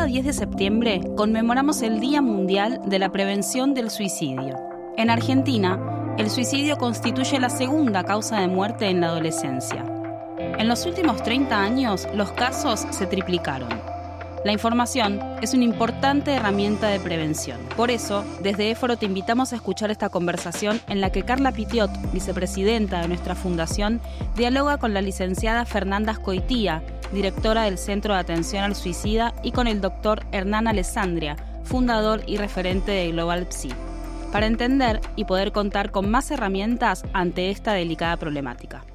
10 de septiembre conmemoramos el Día Mundial de la Prevención del Suicidio. En Argentina, el suicidio constituye la segunda causa de muerte en la adolescencia. En los últimos 30 años, los casos se triplicaron. La información es una importante herramienta de prevención. Por eso, desde Éforo te invitamos a escuchar esta conversación en la que Carla Pitiot, vicepresidenta de nuestra fundación, dialoga con la licenciada Fernanda Azcoitía, directora del Centro de Atención al Suicida, y con el doctor Hernán Alessandria, fundador y referente de Global Psi, para entender y poder contar con más herramientas ante esta delicada problemática.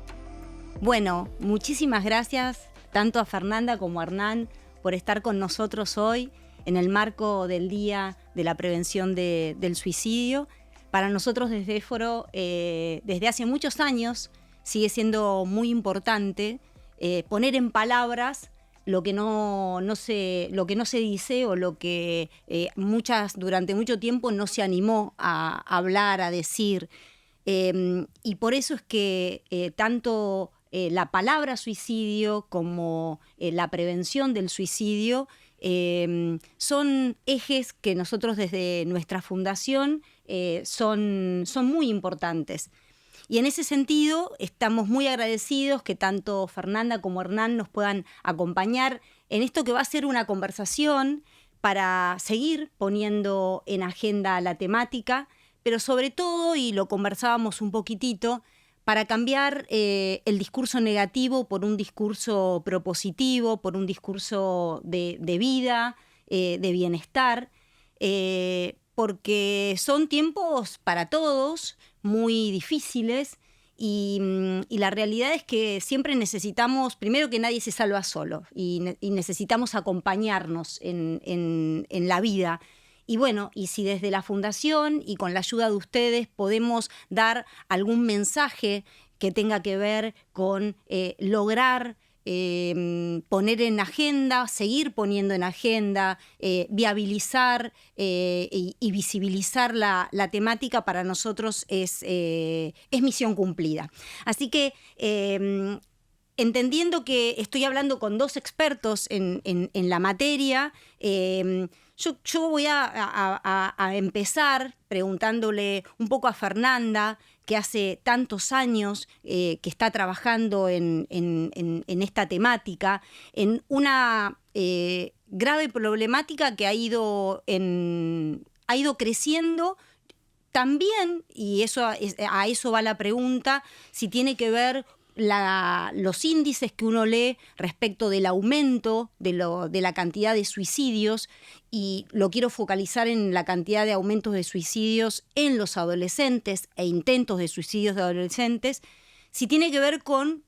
Bueno, muchísimas gracias tanto a Fernanda como a Hernán por estar con nosotros hoy en el marco del Día de la Prevención del Suicidio. Para nosotros desde Éforo, desde hace muchos años, sigue siendo muy importante poner en palabras lo que no se dice o lo que durante mucho tiempo no se animó a hablar, a decir. Y por eso es que tanto la palabra suicidio como la prevención del suicidio son ejes que nosotros desde nuestra fundación son muy importantes. Y en ese sentido estamos muy agradecidos que tanto Fernanda como Hernán nos puedan acompañar en esto que va a ser una conversación para seguir poniendo en agenda la temática, pero sobre todo, y lo conversábamos un poquitito, para cambiar el discurso negativo por un discurso propositivo, por un discurso de vida, de bienestar, porque son tiempos para todos muy difíciles y la realidad es que siempre necesitamos, primero que nadie se salva solo y necesitamos acompañarnos en la vida. Y bueno, y si desde la Fundación y con la ayuda de ustedes podemos dar algún mensaje que tenga que ver con lograr poner en agenda, seguir poniendo en agenda, viabilizar y visibilizar la temática, para nosotros es misión cumplida. Así que entendiendo que estoy hablando con dos expertos en la materia, yo voy a empezar preguntándole un poco a Fernanda, que hace tantos años que está trabajando en esta temática, en una grave problemática que ha ido creciendo también, y a eso va la pregunta, si tiene que ver los índices que uno lee respecto del aumento de la cantidad de suicidios, y lo quiero focalizar en la cantidad de aumentos de suicidios en los adolescentes e intentos de suicidios de adolescentes, si tiene que ver con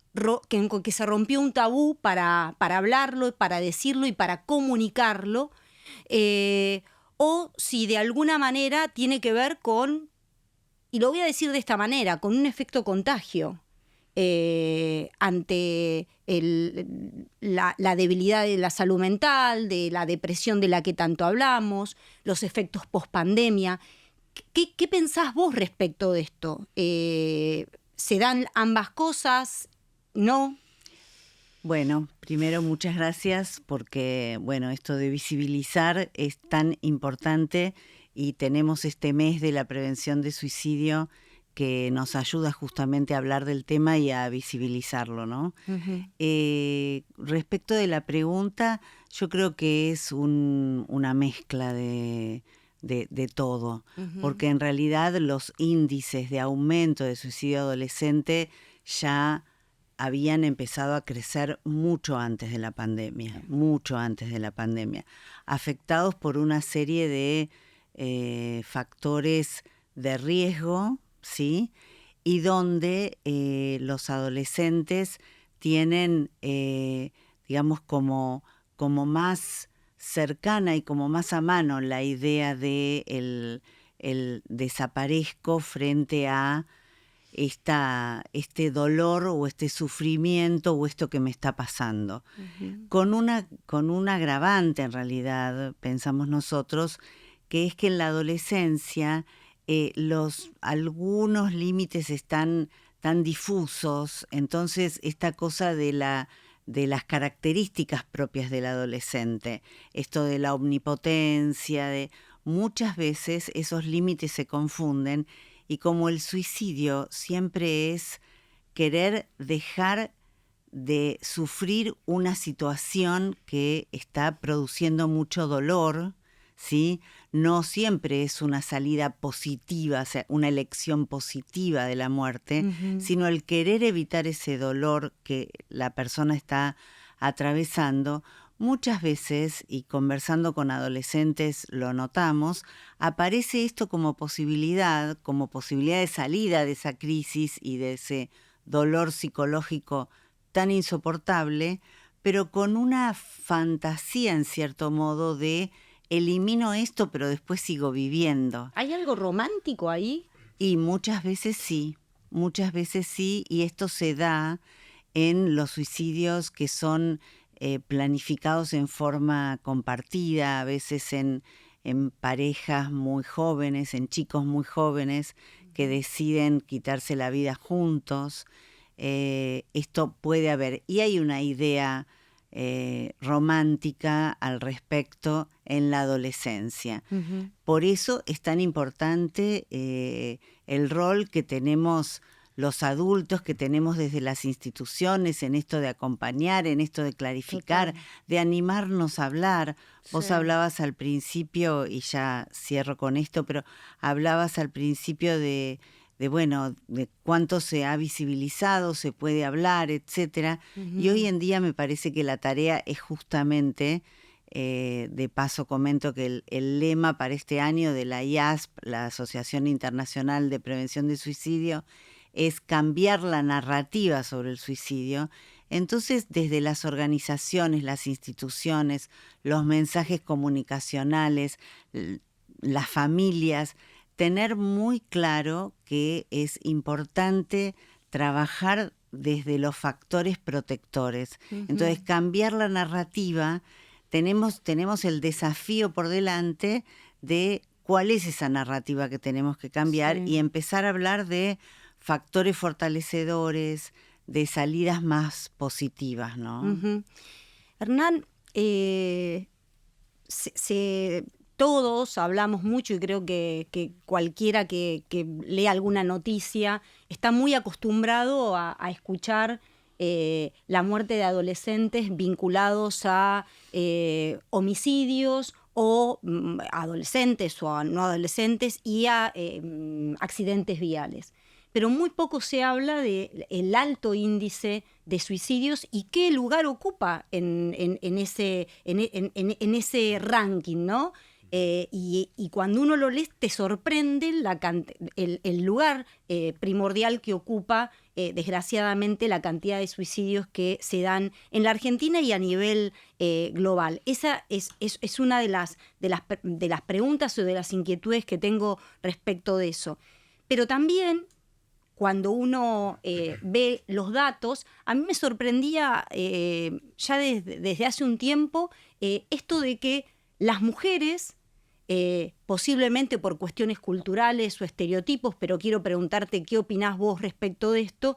que se rompió un tabú para hablarlo, para decirlo y para comunicarlo, o si de alguna manera tiene que ver con, y lo voy a decir de esta manera, con un efecto contagio. Ante la debilidad de la salud mental, de la depresión de la que tanto hablamos, los efectos post-pandemia. ¿Qué pensás vos respecto de esto? ¿Se dan ambas cosas? ¿No? Bueno, primero muchas gracias porque, esto de visibilizar es tan importante y tenemos este mes de la prevención de suicidio que nos ayuda justamente a hablar del tema y a visibilizarlo, ¿no? Uh-huh. Respecto de la pregunta, yo creo que es una mezcla de todo, uh-huh. Porque en realidad los índices de aumento de suicidio adolescente ya habían empezado a crecer mucho antes de la pandemia, afectados por una serie de factores de riesgo, ¿sí? Y donde los adolescentes tienen, digamos, como más cercana y como más a mano la idea de el desaparezco frente a este dolor o este sufrimiento o esto que me está pasando. Uh-huh. Con un agravante, en realidad, pensamos nosotros, que es que en la adolescencia algunos límites están tan difusos, entonces esta cosa de de las características propias del adolescente. Esto de la omnipotencia, muchas veces esos límites se confunden y como el suicidio siempre es querer dejar de sufrir una situación que está produciendo mucho dolor, ¿sí? No siempre es una salida positiva, o sea, una elección positiva de la muerte, sino el querer evitar ese dolor que la persona está atravesando. Muchas veces, y conversando con adolescentes lo notamos, aparece esto como posibilidad de salida de esa crisis y de ese dolor psicológico tan insoportable, pero con una fantasía en cierto modo de elimino esto pero después sigo viviendo. ¿Hay algo romántico ahí? Y muchas veces sí, y esto se da en los suicidios que son planificados en forma compartida, a veces en parejas muy jóvenes, en chicos muy jóvenes que deciden quitarse la vida juntos. Esto puede haber, y hay una idea romántica al respecto en la adolescencia. Por eso es tan importante el rol que tenemos los adultos, que tenemos desde las instituciones en esto de acompañar, en esto de clarificar, de animarnos a hablar. Vos hablabas al principio, y ya cierro con esto, pero hablabas al principio de cuánto se ha visibilizado, se puede hablar, etcétera. Y hoy en día me parece que la tarea es justamente, de paso comento que el lema para este año de la IASP, la Asociación Internacional de Prevención de Suicidio, es cambiar la narrativa sobre el suicidio. Entonces, desde las organizaciones, las instituciones, los mensajes comunicacionales, las familias, tener muy claro que es importante trabajar desde los factores protectores. Entonces, cambiar la narrativa, tenemos el desafío por delante de cuál es esa narrativa que tenemos que cambiar y empezar a hablar de factores fortalecedores, de salidas más positivas, ¿no? Hernán, todos hablamos mucho y creo que cualquiera que lea alguna noticia está muy acostumbrado a escuchar la muerte de adolescentes vinculados a homicidios o adolescentes o a no adolescentes y a accidentes viales. Pero muy poco se habla del alto índice de suicidios y qué lugar ocupa en ese ranking, ¿no? Y cuando uno lo lee te sorprende el lugar primordial que ocupa, desgraciadamente, la cantidad de suicidios que se dan en la Argentina y a nivel global. Esa es una de las preguntas o de las inquietudes que tengo respecto de eso. Pero también, cuando uno ve los datos, a mí me sorprendía ya desde hace un tiempo esto de que las mujeres, posiblemente por cuestiones culturales o estereotipos, pero quiero preguntarte qué opinás vos respecto de esto,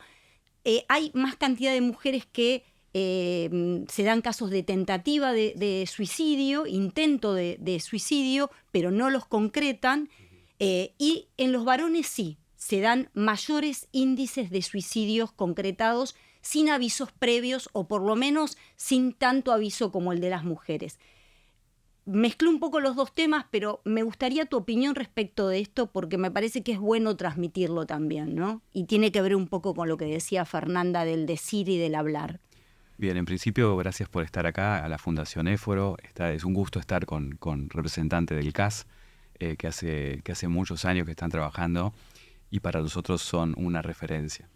hay más cantidad de mujeres que se dan casos de tentativa de suicidio, intento de suicidio, pero no los concretan, y en los varones sí, se dan mayores índices de suicidios concretados sin avisos previos o por lo menos sin tanto aviso como el de las mujeres. Mezclé un poco los dos temas, pero me gustaría tu opinión respecto de esto porque me parece que es bueno transmitirlo también, ¿no? Y tiene que ver un poco con lo que decía Fernanda del decir y del hablar. Bien, en principio, gracias por estar acá, a la Fundación Éforo. Es un gusto estar con representantes del CAS, que hace muchos años que están trabajando y para nosotros son una referencia.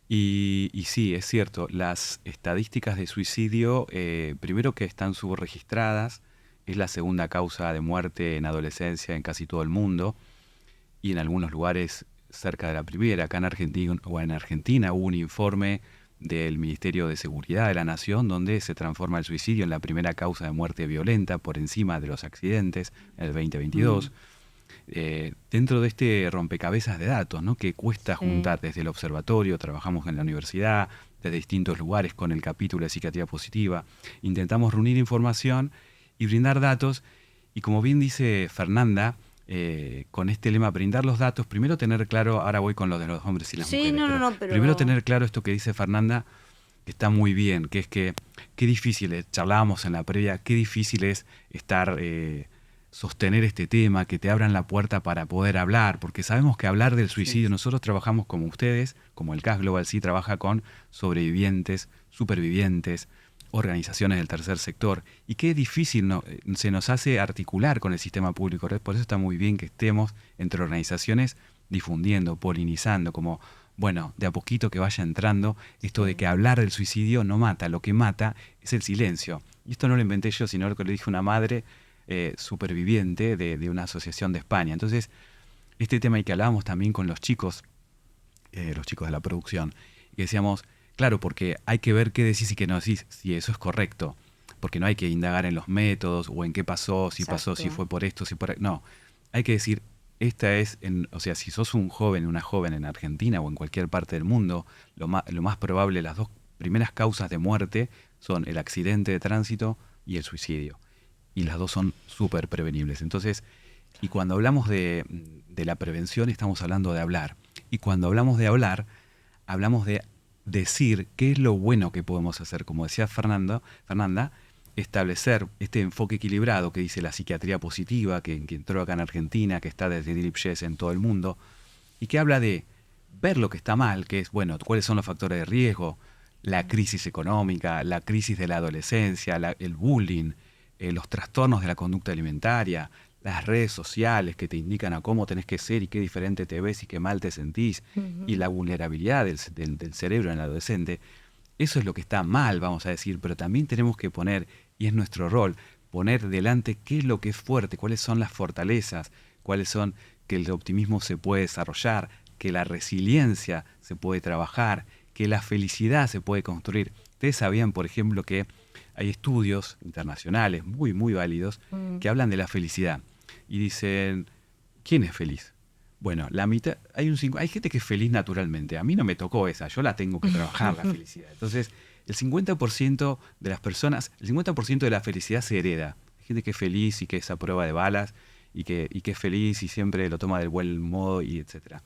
Y sí, es cierto, las estadísticas de suicidio, primero que están subregistradas, es la segunda causa de muerte en adolescencia en casi todo el mundo y en algunos lugares cerca de la primera. Acá en Argentina hubo un informe del Ministerio de Seguridad de la Nación donde se transforma el suicidio en la primera causa de muerte violenta por encima de los accidentes en el 2022. Dentro de este rompecabezas de datos, ¿no?, que cuesta juntar desde el observatorio, trabajamos en la universidad, desde distintos lugares con el capítulo de psiquiatría positiva. Intentamos reunir información y brindar datos. Y como bien dice Fernanda, con este lema, brindar los datos, primero tener claro, ahora voy con lo de los hombres y las mujeres, pero primero tener claro esto que dice Fernanda, que está muy bien, que es que qué difícil es, charlábamos en la previa, qué difícil es estar, sostener este tema, que te abran la puerta para poder hablar, porque sabemos que hablar del suicidio, nosotros trabajamos como ustedes, como el CAS Global sí trabaja con sobrevivientes, supervivientes, organizaciones del tercer sector, y qué difícil se nos hace articular con el sistema público. Por eso está muy bien que estemos entre organizaciones difundiendo, polinizando, como, bueno, de a poquito que vaya entrando esto de que hablar del suicidio no mata, lo que mata es el silencio. Y esto no lo inventé yo, sino lo que le dije a una madre superviviente de una asociación de España. Entonces, este tema y que hablábamos también con los chicos de la producción, y que decíamos, claro, porque hay que ver qué decís y qué no decís, si eso es correcto, porque no hay que indagar en los métodos o en qué pasó, si pasó, si fue por esto, si por... No, hay que decir, esta es, o sea, si sos un joven, una joven en Argentina o en cualquier parte del mundo, lo más probable, las dos primeras causas de muerte son el accidente de tránsito y el suicidio. Y las dos son súper prevenibles. Entonces, y cuando hablamos de la prevención, estamos hablando de hablar. Y cuando hablamos de hablar, hablamos de decir qué es lo bueno que podemos hacer. Como decía Fernanda, establecer este enfoque equilibrado que dice la psiquiatría positiva, que entró acá en Argentina, que está desde Dilip Jess en todo el mundo, y que habla de ver lo que está mal, que es, bueno, cuáles son los factores de riesgo, la crisis económica, la crisis de la adolescencia, el bullying, los trastornos de la conducta alimentaria, las redes sociales que te indican a cómo tenés que ser y qué diferente te ves y qué mal te sentís, y la vulnerabilidad del cerebro en el adolescente. Eso es lo que está mal, vamos a decir, pero también tenemos que poner, y es nuestro rol, poner delante qué es lo que es fuerte, cuáles son las fortalezas, cuáles son que el optimismo se puede desarrollar, que la resiliencia se puede trabajar, que la felicidad se puede construir. Ustedes sabían, por ejemplo, que hay estudios internacionales muy, muy válidos que hablan de la felicidad. Y dicen, ¿quién es feliz? Bueno, la mitad, hay gente que es feliz naturalmente. A mí no me tocó esa, yo la tengo que trabajar, la felicidad. Entonces, el 50% de las personas, el 50% de la felicidad se hereda. Hay gente que es feliz y que es a prueba de balas, y que es feliz y siempre lo toma del buen modo, y etc.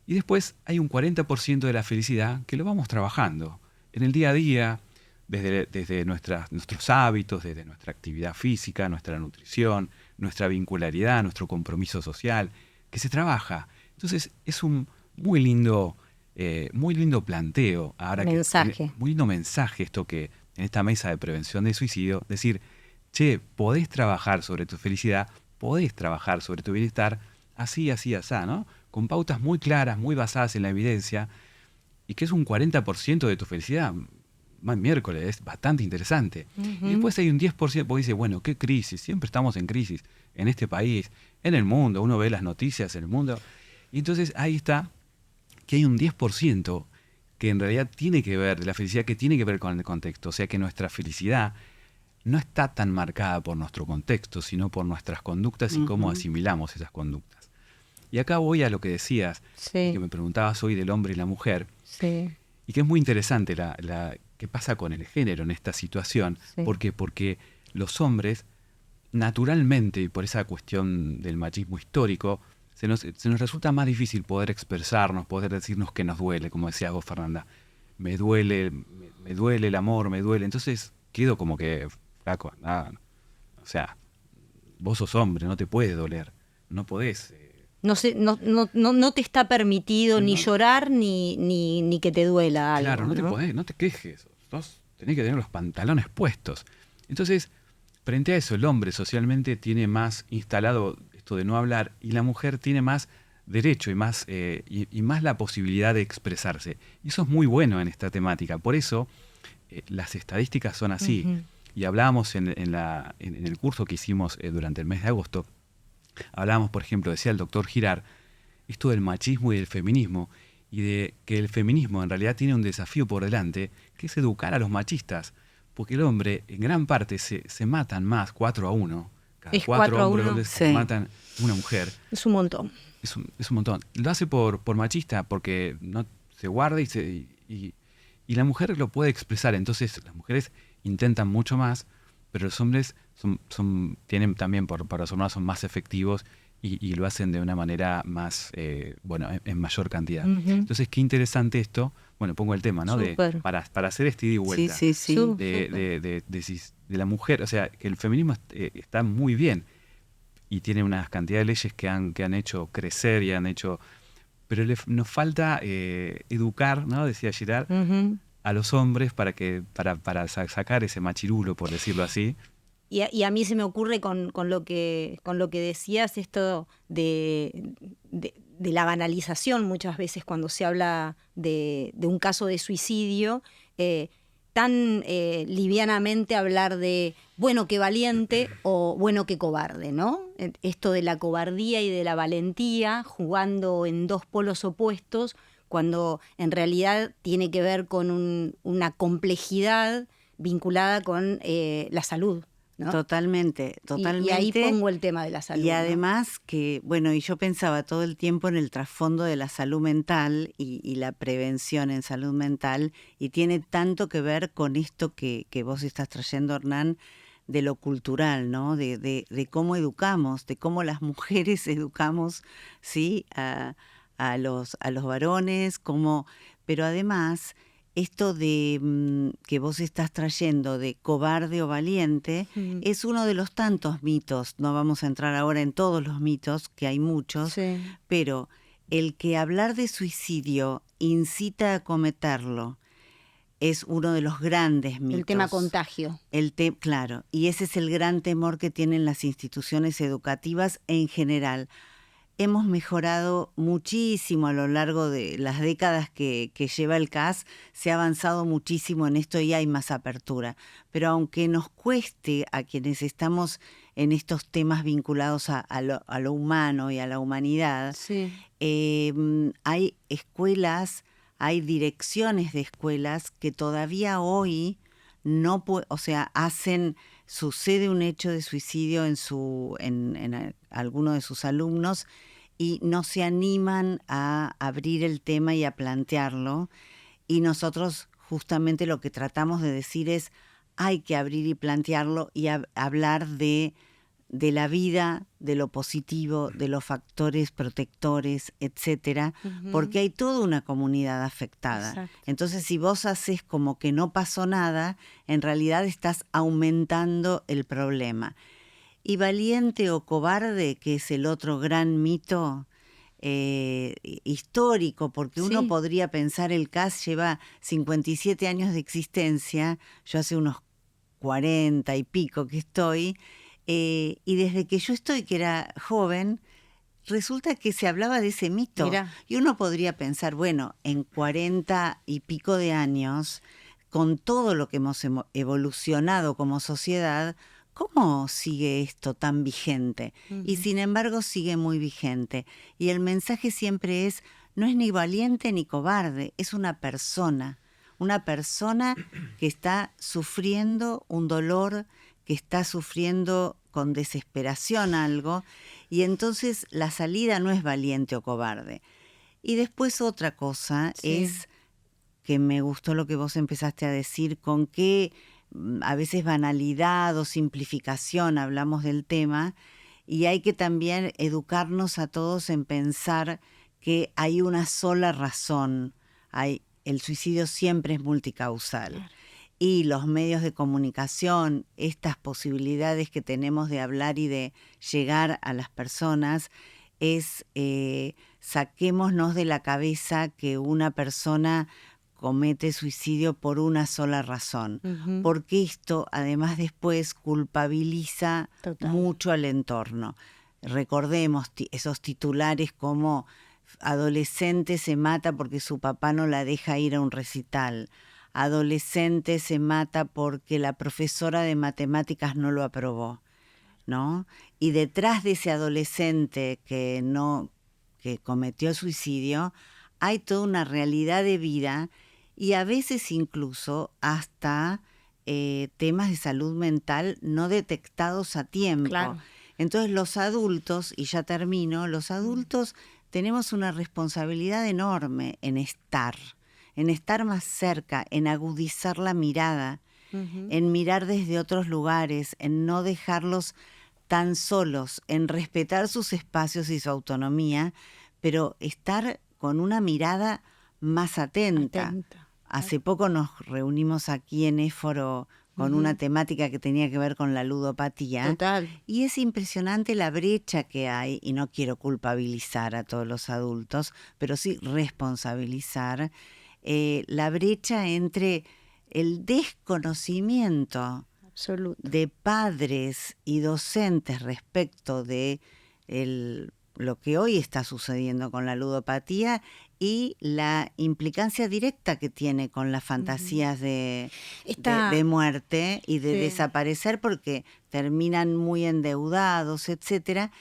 Y después hay un 40% de la felicidad que lo vamos trabajando en el día a día, desde nuestros hábitos, desde nuestra actividad física, nuestra nutrición, nuestra vincularidad, nuestro compromiso social, que se trabaja. Entonces es un muy lindo planteo. Ahora muy lindo mensaje esto que en esta mesa de prevención del suicidio, decir, che, podés trabajar sobre tu felicidad, podés trabajar sobre tu bienestar, así, ¿no? Con pautas muy claras, muy basadas en la evidencia, y que es un 40% de tu felicidad. Más miércoles, es bastante interesante. Y después hay un 10%, porque dice, bueno, ¿qué crisis? Siempre estamos en crisis, en este país, en el mundo, uno ve las noticias en el mundo. Y entonces ahí está, que hay un 10% que en realidad tiene que ver, de la felicidad que tiene que ver con el contexto. O sea que nuestra felicidad no está tan marcada por nuestro contexto, sino por nuestras conductas y cómo asimilamos esas conductas. Y acá voy a lo que decías, que me preguntabas hoy del hombre y la mujer, y que es muy interesante qué pasa con el género en esta situación. ¿Por qué? Porque los hombres, naturalmente, y por esa cuestión del machismo histórico, se nos resulta más difícil poder expresarnos, poder decirnos que nos duele, como decía vos, Fernanda. Me duele el amor, me duele. Entonces quedo como que, flaco, o sea, vos sos hombre, no te puede doler, no podés... No te está permitido ni llorar ni que te duela algo. Claro, no te quejes. Tenés que tener los pantalones puestos. Entonces, frente a eso, el hombre socialmente tiene más instalado esto de no hablar, y la mujer tiene más derecho y más la posibilidad de expresarse. Y eso es muy bueno en esta temática. Por eso, las estadísticas son así. Y hablábamos en el curso que hicimos durante el mes de agosto. Hablábamos, por ejemplo, decía el doctor Girard, esto del machismo y del feminismo, y de que el feminismo en realidad tiene un desafío por delante, que es educar a los machistas, porque el hombre, en gran parte, se matan más 4-1. Cada 4 hombres se matan una mujer. Es un montón. Es un montón. Lo hace por machista, porque no se guarda y y la mujer lo puede expresar. Entonces las mujeres intentan mucho más, pero los hombres tienen también, por razón, son más efectivos y lo hacen de una manera más, en mayor cantidad. Entonces, qué interesante esto. Bueno, pongo el tema, ¿no? Para hacer este ida y vuelta. Sí. De la mujer, o sea, que el feminismo está muy bien y tiene una cantidad de leyes que han hecho crecer y han hecho... Pero nos falta educar, ¿no? Decía Girard, a los hombres para sacar ese machirulo, por decirlo así. Y a mí se me ocurre con lo que decías, esto de la banalización muchas veces cuando se habla de un caso de suicidio, tan livianamente hablar de bueno que valiente o bueno que cobarde, ¿no? Esto de la cobardía y de la valentía jugando en dos polos opuestos, cuando en realidad tiene que ver con una complejidad vinculada con la salud, ¿no? Totalmente. Y ahí pongo el tema de la salud. Y además que, y yo pensaba todo el tiempo en el trasfondo de la salud mental y la prevención en salud mental, y tiene tanto que ver con esto que vos estás trayendo, Hernán, de lo cultural, ¿no? De cómo educamos, de cómo las mujeres educamos, ¿sí? A los varones, pero además esto de que vos estás trayendo de cobarde o valiente es uno de los tantos mitos. No vamos a entrar ahora en todos los mitos, que hay muchos, pero el que hablar de suicidio incita a cometerlo es uno de los grandes mitos. El tema contagio. Claro, y ese es el gran temor que tienen las instituciones educativas en general. Hemos mejorado muchísimo a lo largo de las décadas que lleva el CAS, se ha avanzado muchísimo en esto y hay más apertura. Pero aunque nos cueste a quienes estamos en estos temas vinculados a lo humano y a la humanidad, hay escuelas, hay direcciones de escuelas que todavía hoy no sucede un hecho de suicidio en alguno de sus alumnos y no se animan a abrir el tema y a plantearlo. Y nosotros justamente lo que tratamos de decir es hay que abrir y plantearlo y hablar de la vida, de lo positivo, de los factores protectores, etcétera, porque hay toda una comunidad afectada. Exacto. Entonces, si vos haces como que no pasó nada, en realidad estás aumentando el problema. Y valiente o cobarde, que es el otro gran mito histórico, porque uno podría pensar el CAS lleva 57 años de existencia, yo hace unos 40 y pico que estoy, y desde que yo estoy, que era joven, resulta que se hablaba de ese mito. Mirá. Y uno podría pensar, bueno, en 40 y pico de años, con todo lo que hemos evolucionado como sociedad, ¿cómo sigue esto tan vigente? Y sin embargo sigue muy vigente. Y el mensaje siempre es, no es ni valiente ni cobarde, es una persona que está sufriendo un dolor, que está sufriendo con desesperación algo, y entonces la salida no es valiente o cobarde. Y después otra cosa es que me gustó lo que vos empezaste a decir, con qué a veces banalidad o simplificación hablamos del tema, y hay que también educarnos a todos en pensar que hay una sola razón. El suicidio siempre es multicausal. Claro. Y los medios de comunicación, estas posibilidades que tenemos de hablar y de llegar a las personas, es saquémonos de la cabeza que una persona comete suicidio por una sola razón, porque esto además después culpabiliza mucho al entorno. Recordemos esos titulares como adolescente se mata porque su papá no la deja ir a un recital, adolescente se mata porque la profesora de matemáticas no lo aprobó, ¿no? Y detrás de ese adolescente que cometió suicidio hay toda una realidad de vida y a veces incluso hasta temas de salud mental no detectados a tiempo. Claro. Entonces los adultos, y ya termino, los adultos tenemos una responsabilidad enorme en estar en estar más cerca, en agudizar la mirada, en mirar desde otros lugares, en no dejarlos tan solos, en respetar sus espacios y su autonomía, pero estar con una mirada más atenta. Hace poco nos reunimos aquí en Éforo con una temática que tenía que ver con la ludopatía. Total. Y es impresionante la brecha que hay, y no quiero culpabilizar a todos los adultos, pero sí responsabilizar la brecha entre el desconocimiento Absoluto. de padres y docentes respecto de lo que hoy está sucediendo con la ludopatía y la implicancia directa que tiene con las fantasías de muerte y de desaparecer, porque terminan muy endeudados, etcétera,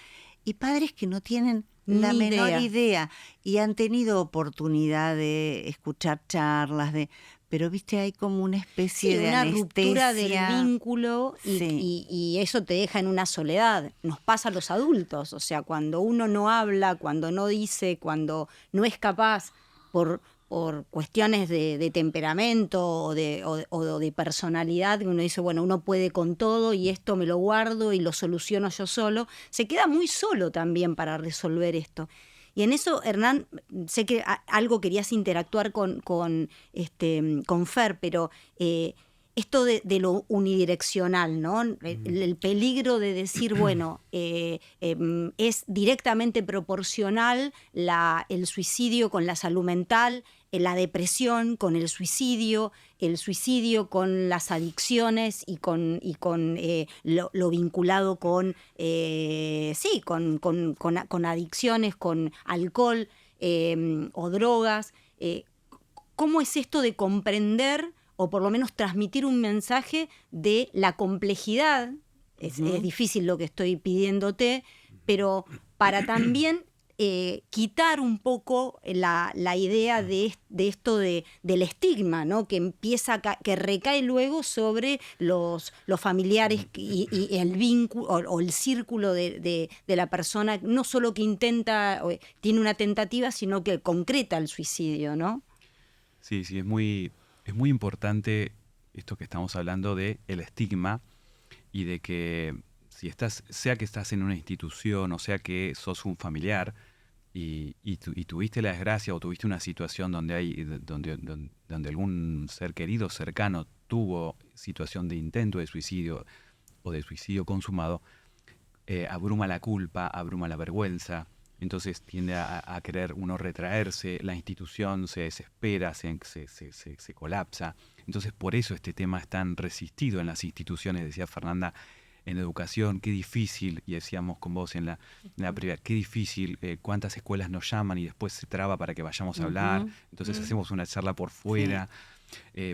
y padres que no tienen la menor idea y han tenido oportunidad de escuchar charlas, pero viste, hay como una especie de una anestesia. Ruptura del vínculo y eso te deja en una soledad. Nos pasa a los adultos, o sea, cuando uno no habla, cuando no dice, cuando no es capaz por cuestiones de temperamento o de personalidad, que uno dice, bueno, uno puede con todo y esto me lo guardo y lo soluciono yo solo, se queda muy solo también para resolver esto. Y en eso, Hernán, sé que algo querías interactuar con Fer, pero esto de lo unidireccional, ¿no? El peligro de decir, bueno, es directamente proporcional el suicidio con la salud mental, la depresión con el suicidio con las adicciones y con lo vinculado con adicciones, con alcohol o drogas. ¿Cómo es esto de comprender o por lo menos transmitir un mensaje de la complejidad? Es difícil lo que estoy pidiéndote, pero para también quitar un poco la idea de esto del estigma, ¿no? Que recae luego sobre los familiares y el vínculo o el círculo de la persona, no solo que tiene una tentativa, sino que concreta el suicidio, ¿no? Sí, es muy importante esto que estamos hablando de el estigma y de que sea que estás en una institución o sea que sos un familiar y tuviste la desgracia o tuviste una situación donde algún ser querido cercano tuvo situación de intento de suicidio o de suicidio consumado, abruma la culpa, abruma la vergüenza. Entonces tiende a querer uno retraerse, la institución se desespera, se colapsa. Entonces por eso este tema es tan resistido en las instituciones, decía Fernanda, en educación, qué difícil, y decíamos con vos en la privada, qué difícil, cuántas escuelas nos llaman y después se traba para que vayamos a hablar, entonces hacemos una charla por fuera,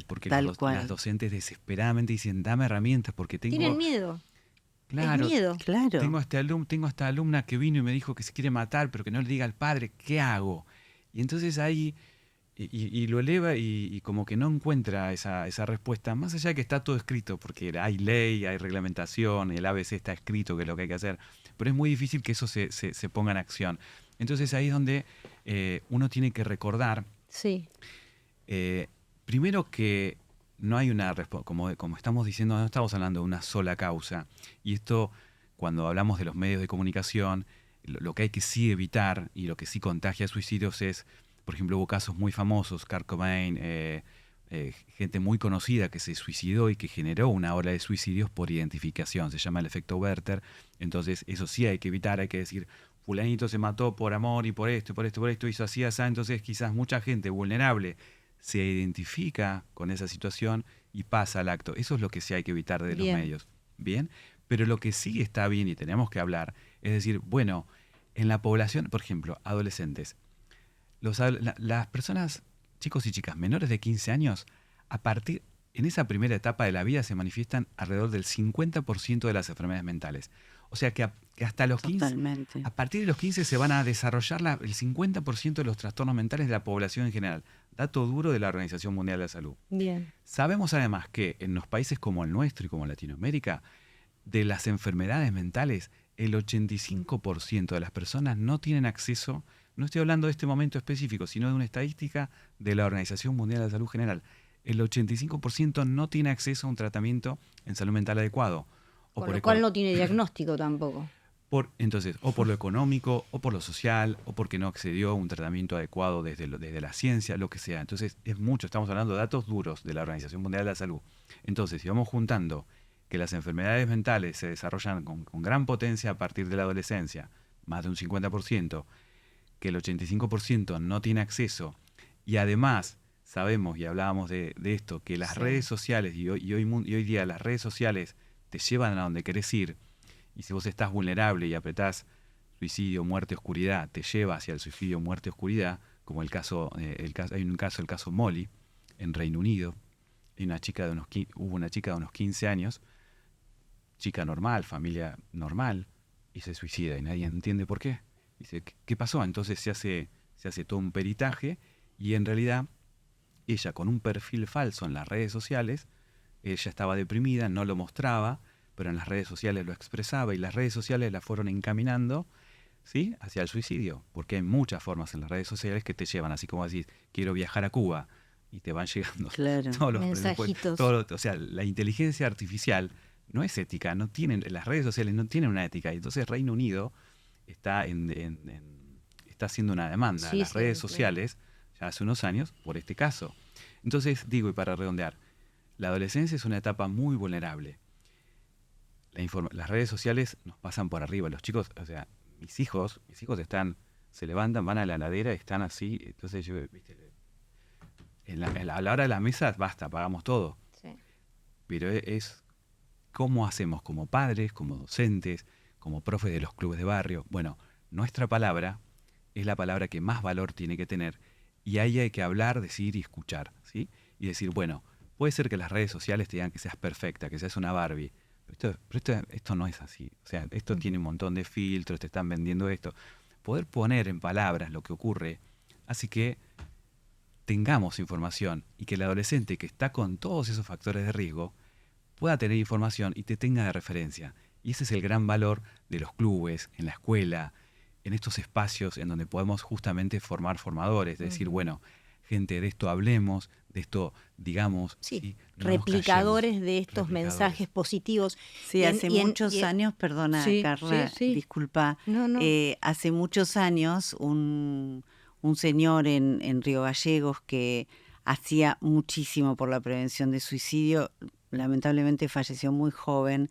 porque las docentes desesperadamente dicen, dame herramientas porque tengo... Tienen miedo. Claro, es miedo. Claro. Tengo esta alumna que vino y me dijo que se quiere matar, pero que no le diga al padre, ¿qué hago? Y entonces ahí, y lo eleva y como que no encuentra esa respuesta, más allá de que está todo escrito, porque hay ley, hay reglamentación, el ABC está escrito que es lo que hay que hacer, pero es muy difícil que eso se ponga en acción. Entonces ahí es donde uno tiene que recordar, primero que no hay una respuesta, como estamos diciendo, no estamos hablando de una sola causa. Y esto, cuando hablamos de los medios de comunicación, lo que hay que sí evitar y lo que sí contagia suicidios es, por ejemplo, hubo casos muy famosos, Kurt Cobain, gente muy conocida que se suicidó y que generó una ola de suicidios por identificación. Se llama el efecto Werther. Entonces, eso sí hay que evitar, hay que decir, fulanito se mató por amor y por esto, hizo así, así. Entonces, quizás mucha gente vulnerable se identifica con esa situación y pasa al acto. Eso es lo que sí hay que evitar de los medios. ¿Bien? Pero lo que sí está bien y tenemos que hablar es decir, bueno, en la población, por ejemplo, adolescentes, las personas, chicos y chicas menores de 15 años, en esa primera etapa de la vida se manifiestan alrededor del 50% de las enfermedades mentales. O sea que hasta los 15, Totalmente. a partir de los 15 se van a desarrollar el 50% de los trastornos mentales de la población en general. Dato duro de la Organización Mundial de la Salud. Bien. Sabemos además que en los países como el nuestro y como Latinoamérica, de las enfermedades mentales, el 85% de las personas no tienen acceso no estoy hablando de este momento específico, sino de una estadística de la Organización Mundial de la Salud General. El 85% no tiene acceso a un tratamiento en salud mental adecuado. Con lo cual no tiene diagnóstico tampoco. Entonces, o por lo económico, o por lo social, o porque no accedió a un tratamiento adecuado desde la ciencia, lo que sea. Entonces, es mucho. Estamos hablando de datos duros de la Organización Mundial de la Salud. Entonces, si vamos juntando que las enfermedades mentales se desarrollan con gran potencia a partir de la adolescencia, más de un 50%, que el 85% no tiene acceso, y además sabemos, y hablábamos de esto, que las redes sociales, y hoy día las redes sociales te llevan a donde querés ir, y si vos estás vulnerable y apretás suicidio, muerte, oscuridad, te lleva hacia el suicidio, muerte, oscuridad, como el caso, el caso Molly, en Reino Unido. Hubo una chica de unos 15 años, chica normal, familia normal, y se suicida, y nadie entiende por qué. Dice, ¿qué pasó? Entonces se hace todo un peritaje, y en realidad ella, con un perfil falso en las redes sociales, ella estaba deprimida, no lo mostraba, pero en las redes sociales lo expresaba, y las redes sociales la fueron encaminando, ¿sí?, hacia el suicidio, porque hay muchas formas en las redes sociales que te llevan, así como decís, quiero viajar a Cuba, y te van llegando todos los mensajitos. o sea, la inteligencia artificial no es ética, las redes sociales no tienen una ética, y entonces Reino Unido está haciendo una demanda a las redes sociales ya hace unos años por este caso. Entonces, digo, y para redondear, la adolescencia es una etapa muy vulnerable. Las redes sociales nos pasan por arriba. Los chicos, o sea, mis hijos se levantan, van a la heladera, están así. Entonces yo, ¿viste? A la hora de la mesa, basta, pagamos todo. Sí. Pero es cómo hacemos como padres, como docentes, como profes de los clubes de barrio. Bueno, nuestra palabra es la palabra que más valor tiene que tener, y ahí hay que hablar, decir y escuchar, ¿sí? Y decir, bueno, puede ser que las redes sociales te digan que seas perfecta, que seas una Barbie, pero esto no es así. O sea, esto tiene un montón de filtros, te están vendiendo esto. Poder poner en palabras lo que ocurre hace que tengamos información, y que el adolescente que está con todos esos factores de riesgo pueda tener información y te tenga de referencia. Y ese es el gran valor de los clubes, en la escuela, en estos espacios en donde podemos justamente formar formadores, de decir, bueno, gente, de esto hablemos, de esto digamos. Sí, no replicadores de estos mensajes positivos. Sí, hace muchos años, perdona, Carla, disculpa, hace muchos años un señor en Río Gallegos que hacía muchísimo por la prevención de suicidio, lamentablemente falleció muy joven,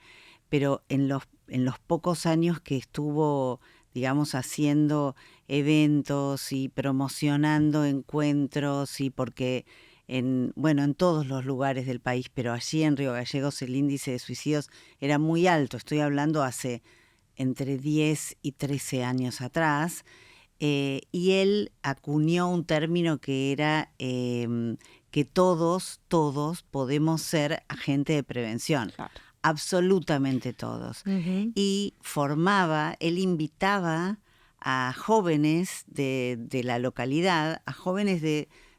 pero en los pocos años que estuvo, digamos, haciendo eventos y promocionando encuentros, y porque en todos los lugares del país, pero allí en Río Gallegos el índice de suicidios era muy alto. Estoy hablando hace entre 10 y 13 años atrás, y él acuñó un término que era que todos podemos ser agentes de prevención. Claro. Absolutamente todos. Uh-huh. Y él invitaba a jóvenes de la localidad, a jóvenes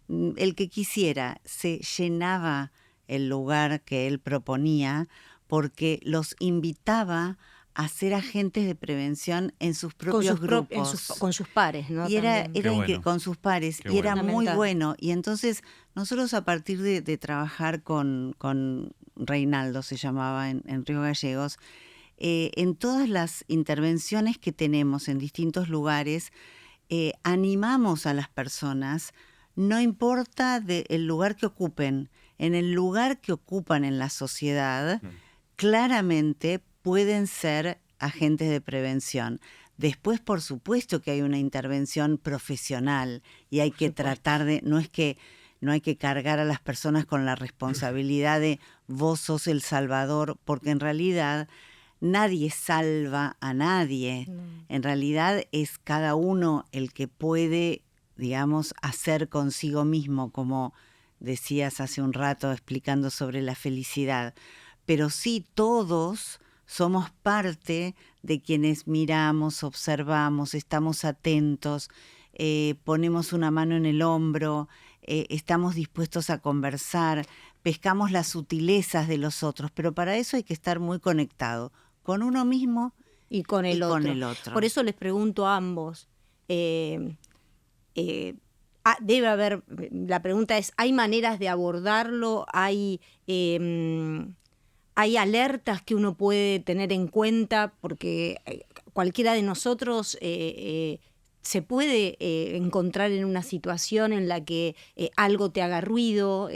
el que quisiera, se llenaba el lugar que él proponía, porque los invitaba a ser agentes de prevención en sus propios grupos. Con sus pares, ¿no? Y era bueno. Con sus pares, y era muy bueno. Y entonces nosotros, a partir de trabajar con Reinaldo, se llamaba en Río Gallegos, en todas las intervenciones que tenemos en distintos lugares, animamos a las personas, no importa el lugar que ocupen, en el lugar que ocupan en la sociedad, claramente pueden ser agentes de prevención. Después, por supuesto que hay una intervención profesional, y hay que tratar de, no hay que cargar a las personas con la responsabilidad de vos sos el salvador, porque en realidad nadie salva a nadie. En realidad es cada uno el que puede, digamos, hacer consigo mismo, como decías hace un rato explicando sobre la felicidad. Pero sí, todos somos parte de quienes miramos, observamos, estamos atentos, ponemos una mano en el hombro, estamos dispuestos a conversar, pescamos las sutilezas de los otros, pero para eso hay que estar muy conectado con uno mismo y con el otro. Con el otro. Por eso les pregunto a ambos, debe haber, la pregunta es, ¿hay maneras de abordarlo? ¿Hay alertas que uno puede tener en cuenta? Porque cualquiera de nosotros se puede encontrar en una situación en la que algo te haga ruido,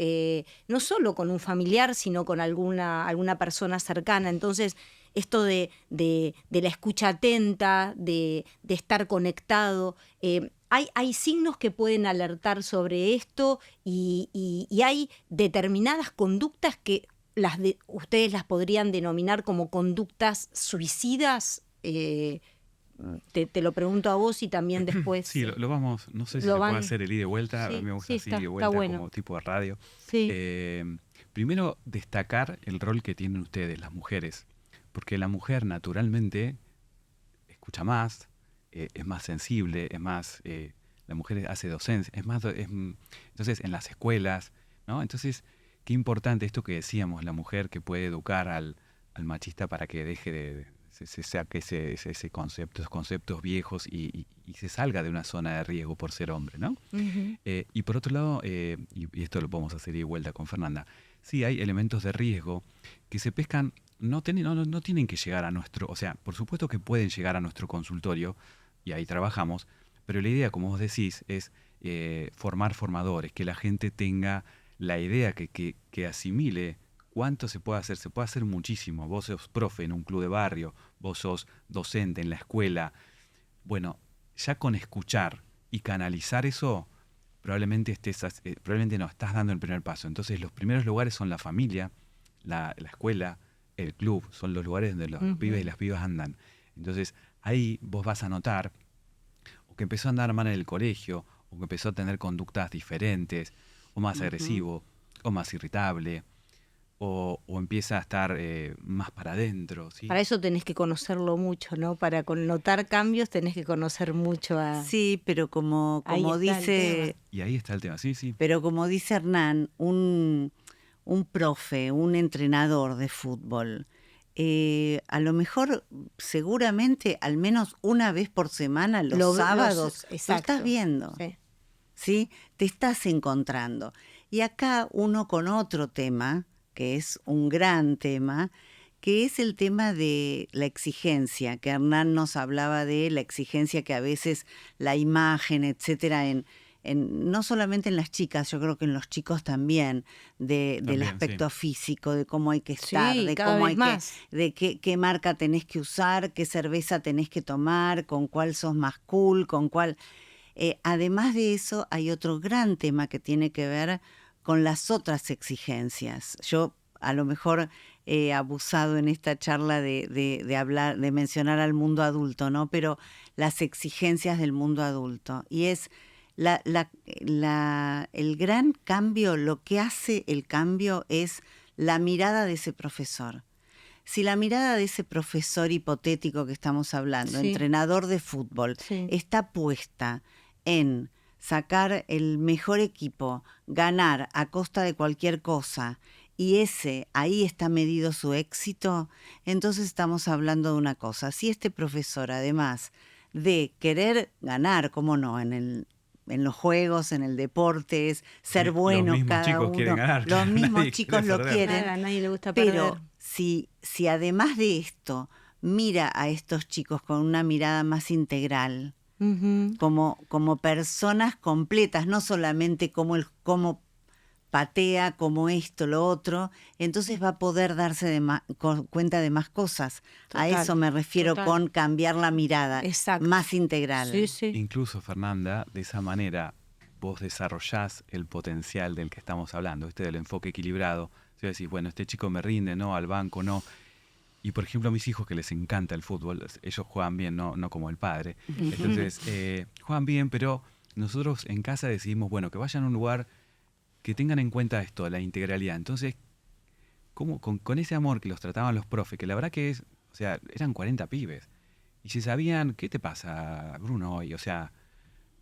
no solo con un familiar, sino con alguna persona cercana. Entonces, esto de la escucha atenta, de estar conectado, hay signos que pueden alertar sobre esto y hay determinadas conductas que ustedes las podrían denominar como conductas suicidas. Te lo pregunto a vos y también después. Sí, lo vamos, no sé si se puede hacer el ida y vuelta, sí, a mí me gusta así, está, ida y vuelta, bueno. como tipo de radio. Sí. Primero, destacar el rol que tienen ustedes, las mujeres, porque la mujer naturalmente escucha más, es más sensible, es más, la mujer hace docencia, entonces en las escuelas, ¿no? Entonces, qué importante esto que decíamos, la mujer que puede educar al machista para que deje de se saque esos conceptos viejos y se salga de una zona de riesgo por ser hombre, ¿no? Uh-huh. Y por otro lado, y esto lo podemos hacer de vuelta con Fernanda, sí hay elementos de riesgo que se pescan, no tienen que llegar a nuestro, o sea, por supuesto que pueden llegar a nuestro consultorio y ahí trabajamos, pero la idea, como vos decís, es formar formadores, que la gente tenga la idea, que asimile cuánto se puede hacer muchísimo. Vos sos profe en un club de barrio, vos sos docente en la escuela. Bueno, ya con escuchar y canalizar eso, probablemente no estás dando el primer paso. Entonces los primeros lugares son la familia, la escuela, el club, son los lugares donde los pibes y las pibas andan. Entonces ahí vos vas a notar o que empezó a andar mal en el colegio, o que empezó a tener conductas diferentes, o más agresivo, o más irritable, o empieza a estar más para adentro, ¿sí? Para eso tenés que conocerlo mucho, ¿no? Para notar cambios tenés que conocer mucho a... Sí, pero como dice... Y ahí está el tema, sí. Pero como dice Hernán, un profe, un entrenador de fútbol, a lo mejor, seguramente, al menos una vez por semana, los sábados, lo estás viendo, ¿sí? Te estás encontrando. Y acá uno con otro tema, que es un gran tema, que es el tema de la exigencia, que Hernán nos hablaba de la exigencia que a veces la imagen, etcétera, no solamente en las chicas, yo creo que en los chicos también, del aspecto físico, de cómo hay que estar, de cómo hay de qué marca tenés que usar, qué cerveza tenés que tomar, con cuál sos más cool, con cuál... además de eso, hay otro gran tema que tiene que ver con las otras exigencias. Yo a lo mejor he abusado en esta charla de hablar, de mencionar al mundo adulto, ¿no? Pero las exigencias del mundo adulto. Y es el gran cambio, lo que hace el cambio es la mirada de ese profesor. Si la mirada de ese profesor hipotético que estamos hablando, entrenador de fútbol, está puesta en sacar el mejor equipo, ganar a costa de cualquier cosa, y ahí está medido su éxito, entonces estamos hablando de una cosa. Si este profesor, además de querer ganar, cómo no, en los juegos, en el deporte, ser bueno cada uno, ganar, los mismos chicos lo quieren, a nadie le gusta perder. Pero si además de esto mira a estos chicos con una mirada más integral, como personas completas, no solamente como patea, como esto, lo otro, entonces va a poder darse cuenta de más cosas. Total, a eso me refiero con cambiar la mirada, más integral. Sí. Incluso, Fernanda, de esa manera vos desarrollás el potencial del que estamos hablando, del enfoque equilibrado. Si vos decís, bueno, este chico me rinde, no, al banco no. Y por ejemplo a mis hijos que les encanta el fútbol, ellos juegan bien, no como el padre. Entonces juegan bien, pero nosotros en casa decidimos, bueno, que vayan a un lugar que tengan en cuenta esto, la integralidad. Entonces, ¿cómo, con ese amor que los trataban los profes, que la verdad que eran 40 pibes, y se sabían, ¿qué te pasa, Bruno, hoy? O sea,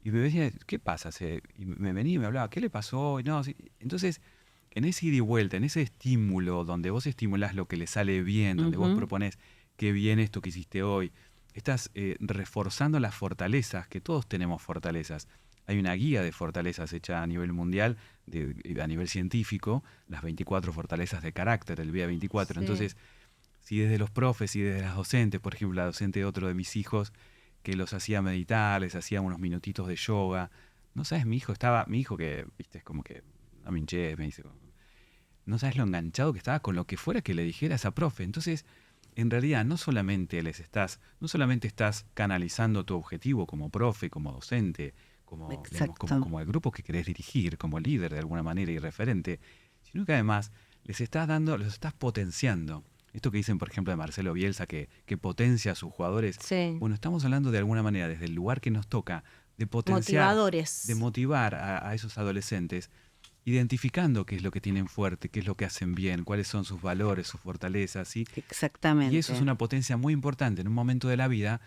y me decían, ¿qué pasa? Y me venía y me hablaba, ¿qué le pasó hoy? No, entonces... En ese ida y vuelta, en ese estímulo donde vos estimulás lo que le sale bien, donde vos proponés qué bien esto que hiciste hoy, estás reforzando las fortalezas, que todos tenemos fortalezas. hay una guía de fortalezas hecha a nivel mundial, a nivel científico, las 24 fortalezas de carácter, el BIA 24. Sí. Entonces, si desde los profes y desde las docentes, por ejemplo, la docente de otro de mis hijos, que los hacía meditar, les hacía unos minutitos de yoga. No sabes, mi hijo que, viste, es como que, no me hinché, me dice, no sabes lo enganchado que estaba con lo que fuera que le dijera a esa profe. Entonces, en realidad, no solamente estás canalizando tu objetivo como profe, como docente, digamos, como el grupo que querés dirigir, como líder de alguna manera y referente, sino que además les estás potenciando. Esto que dicen, por ejemplo, de Marcelo Bielsa, que potencia a sus jugadores. Sí. Bueno, estamos hablando de alguna manera, desde el lugar que nos toca, de potenciar, motivadores, de motivar a esos adolescentes, identificando qué es lo que tienen fuerte, qué es lo que hacen bien, cuáles son sus valores, sus fortalezas, ¿sí? Exactamente. Y eso es una potencia muy importante en un momento de la vida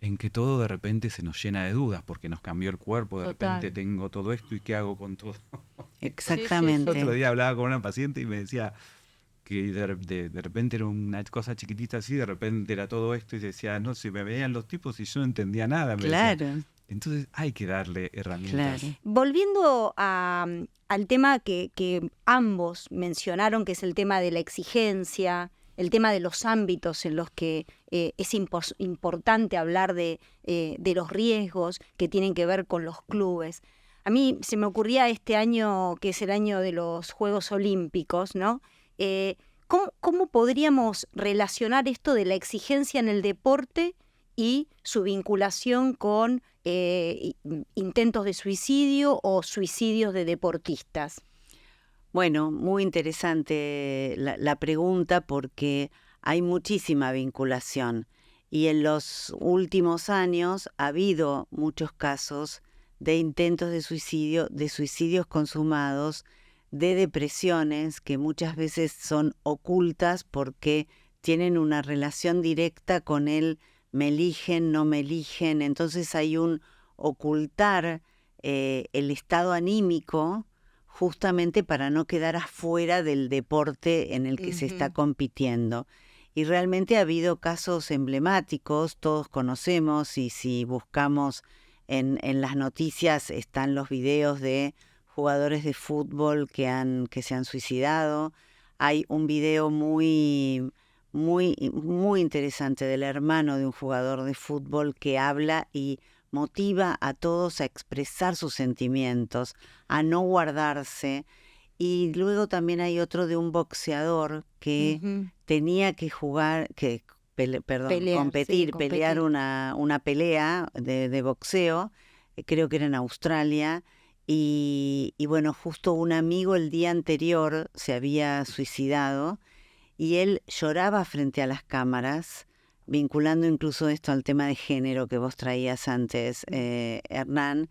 en que todo de repente se nos llena de dudas, porque nos cambió el cuerpo, de Total. repente tengo todo esto y qué hago con todo. Exactamente. El otro día hablaba con una paciente y me decía que de repente era una cosa chiquitita así, de repente era todo esto y decía, no, si me veían los tipos y yo no entendía nada. Claro. Entonces hay que darle herramientas. Claro. Volviendo al tema que ambos mencionaron, que es el tema de la exigencia, el tema de los ámbitos en los que es importante hablar de los riesgos que tienen que ver con los clubes. A mí se me ocurría este año, que es el año de los Juegos Olímpicos, ¿no? ¿Cómo podríamos relacionar esto de la exigencia en el deporte y su vinculación con intentos de suicidio o suicidios de deportistas? Bueno, muy interesante la pregunta porque hay muchísima vinculación y en los últimos años ha habido muchos casos de intentos de suicidio, de suicidios consumados, de depresiones que muchas veces son ocultas porque tienen una relación directa con el me eligen, no me eligen. Entonces hay un ocultar el estado anímico justamente para no quedar afuera del deporte en el que se está compitiendo. Y realmente ha habido casos emblemáticos, todos conocemos, y si buscamos en las noticias están los videos de jugadores de fútbol que se han suicidado. Hay un video muy interesante del hermano de un jugador de fútbol que habla y motiva a todos a expresar sus sentimientos, a no guardarse. Y luego también hay otro de un boxeador que tenía que jugar, competir, pelear una pelea de boxeo, creo que era en Australia. Y bueno, justo un amigo el día anterior se había suicidado y él lloraba frente a las cámaras, vinculando incluso esto al tema de género que vos traías antes, Hernán,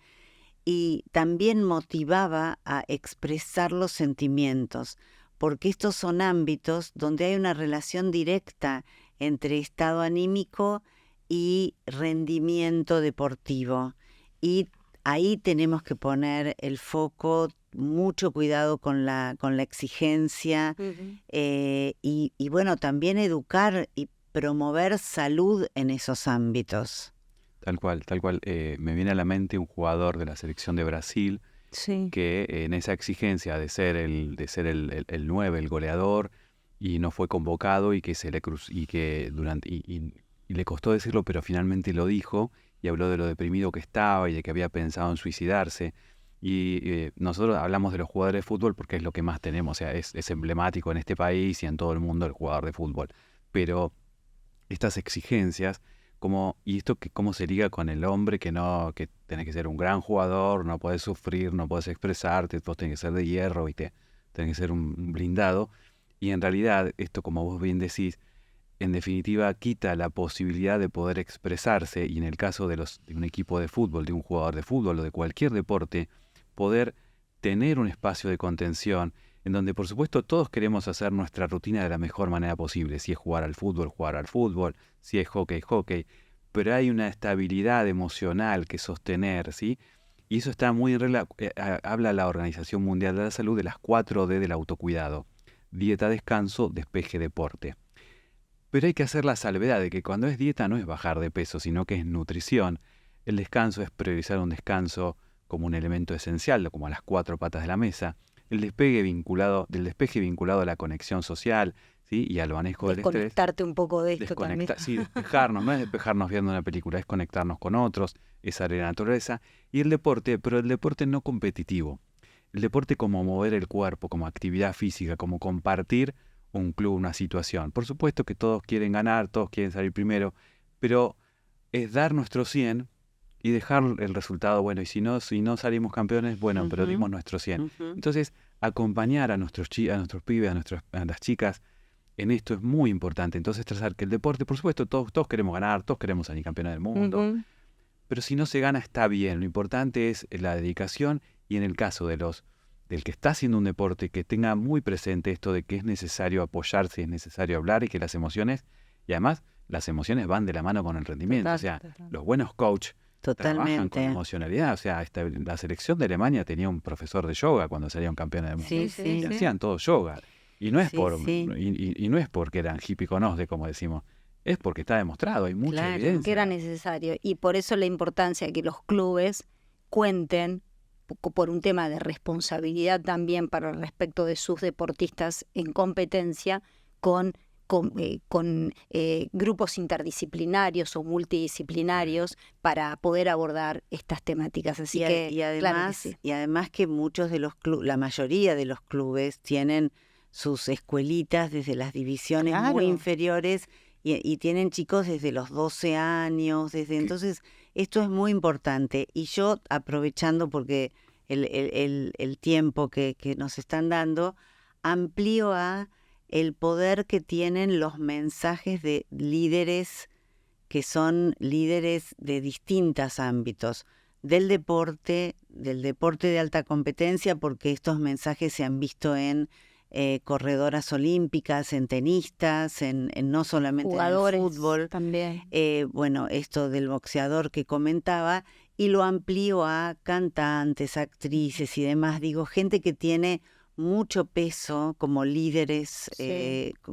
y también motivaba a expresar los sentimientos, porque estos son ámbitos donde hay una relación directa entre estado anímico y rendimiento deportivo. Y ahí tenemos que poner el foco, mucho cuidado con la exigencia y bueno, también educar y promover salud en esos ámbitos. Tal cual. Me viene a la mente un jugador de la selección de Brasil que en esa exigencia de ser el 9, el goleador, y no fue convocado y que y le costó decirlo, pero finalmente lo dijo y habló de lo deprimido que estaba y de que había pensado en suicidarse. Y nosotros hablamos de los jugadores de fútbol porque es lo que más tenemos, o sea, es emblemático en este país y en todo el mundo el jugador de fútbol. Pero estas exigencias, y esto que cómo se liga con el hombre, que tenés que ser un gran jugador, no podés sufrir, no podés expresarte, vos tenés que ser de hierro, ¿viste? Tenés que ser un blindado. Y en realidad, esto, como vos bien decís, en definitiva quita la posibilidad de poder expresarse, y en el caso de un equipo de fútbol, de un jugador de fútbol o de cualquier deporte, poder tener un espacio de contención en donde, por supuesto, todos queremos hacer nuestra rutina de la mejor manera posible. Si es jugar al fútbol, si es hockey, pero hay una estabilidad emocional que sostener, ¿sí? Y eso está muy habla la Organización Mundial de la Salud de las 4D del autocuidado: dieta, descanso, despeje, deporte. Pero hay que hacer la salvedad de que cuando es dieta no es bajar de peso, sino que es nutrición. El descanso es priorizar un descanso como un elemento esencial, como a las 4 patas de la mesa, del despeje vinculado a la conexión social, ¿sí? Y al manejo del estrés. Desconectarte un poco de esto también. Sí, despejarnos, no es despejarnos viendo una película, es conectarnos con otros, es salir a la naturaleza. Y el deporte, pero el deporte no competitivo. El deporte como mover el cuerpo, como actividad física, como compartir un club, una situación. Por supuesto que todos quieren ganar, todos quieren salir primero, pero es dar nuestro 100 y dejar el resultado bueno. Y si no salimos campeones, bueno, pero dimos nuestro 100. Entonces, acompañar a nuestros pibes, a las chicas, en esto es muy importante. Entonces, trazar que el deporte, por supuesto, todos queremos ganar, todos queremos salir campeones del mundo, pero si no se gana está bien. Lo importante es la dedicación y en el caso del que está haciendo un deporte, que tenga muy presente esto de que es necesario apoyarse, es necesario hablar y que las emociones, y además las emociones van de la mano con el rendimiento. Total. Los buenos coaches trabajan con Totalmente. emocionalidad. La selección de Alemania tenía un profesor de yoga cuando salían campeones del mundo. Sí. Y hacían todo yoga. Y no es Sí, por sí. y no es porque eran hippie como decimos. Es porque está demostrado, hay mucha Claro, evidencia. Que era necesario. Y por eso la importancia de que los clubes cuenten, por un tema de responsabilidad también para el respecto de sus deportistas en competencia, con grupos interdisciplinarios o multidisciplinarios para poder abordar estas temáticas. Así que, claro que sí. Y además que muchos de los clubes, la mayoría de los clubes tienen sus escuelitas desde las divisiones Claro. muy inferiores y tienen chicos desde los 12 años, entonces esto es muy importante. Y yo, aprovechando porque el tiempo que nos están dando, amplío a el poder que tienen los mensajes de líderes que son líderes de distintos ámbitos, del deporte de alta competencia, porque estos mensajes se han visto en corredoras olímpicas, en tenistas, en no solamente Jugadores en el fútbol. también. Bueno, esto del boxeador que comentaba, y lo amplío a cantantes, actrices y demás. Digo, gente que tiene mucho peso como líderes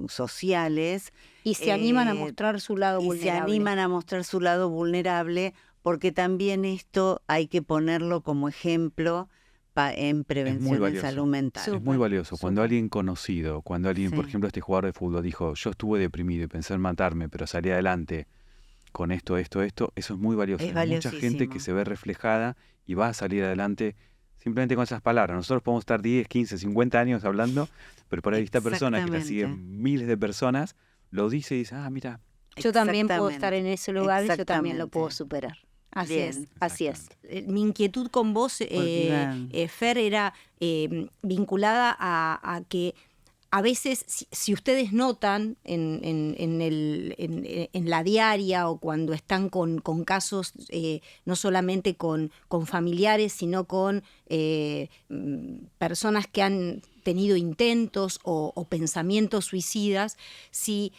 sociales. Y se animan a mostrar su lado vulnerable. Y se animan a mostrar su lado vulnerable, porque también esto hay que ponerlo como ejemplo en prevención de salud mental. Es muy valioso. Cuando alguien conocido, por Sí. ejemplo, este jugador de fútbol dijo, yo estuve deprimido y pensé en matarme, pero salí adelante con esto, eso es muy valioso. Es Hay mucha gente que se ve reflejada y va a salir adelante simplemente con esas palabras. Nosotros podemos estar 10, 15, 50 años hablando, pero por ahí esta persona que la siguen miles de personas, lo dice y dice, mira. Yo también puedo estar en ese lugar y yo también lo puedo superar. Así Bien. es, así es. Mi inquietud con vos, Fer, era vinculada a que a veces, si ustedes notan en la diaria o cuando están con casos, no solamente con familiares, sino con personas que han tenido intentos o pensamientos suicidas, si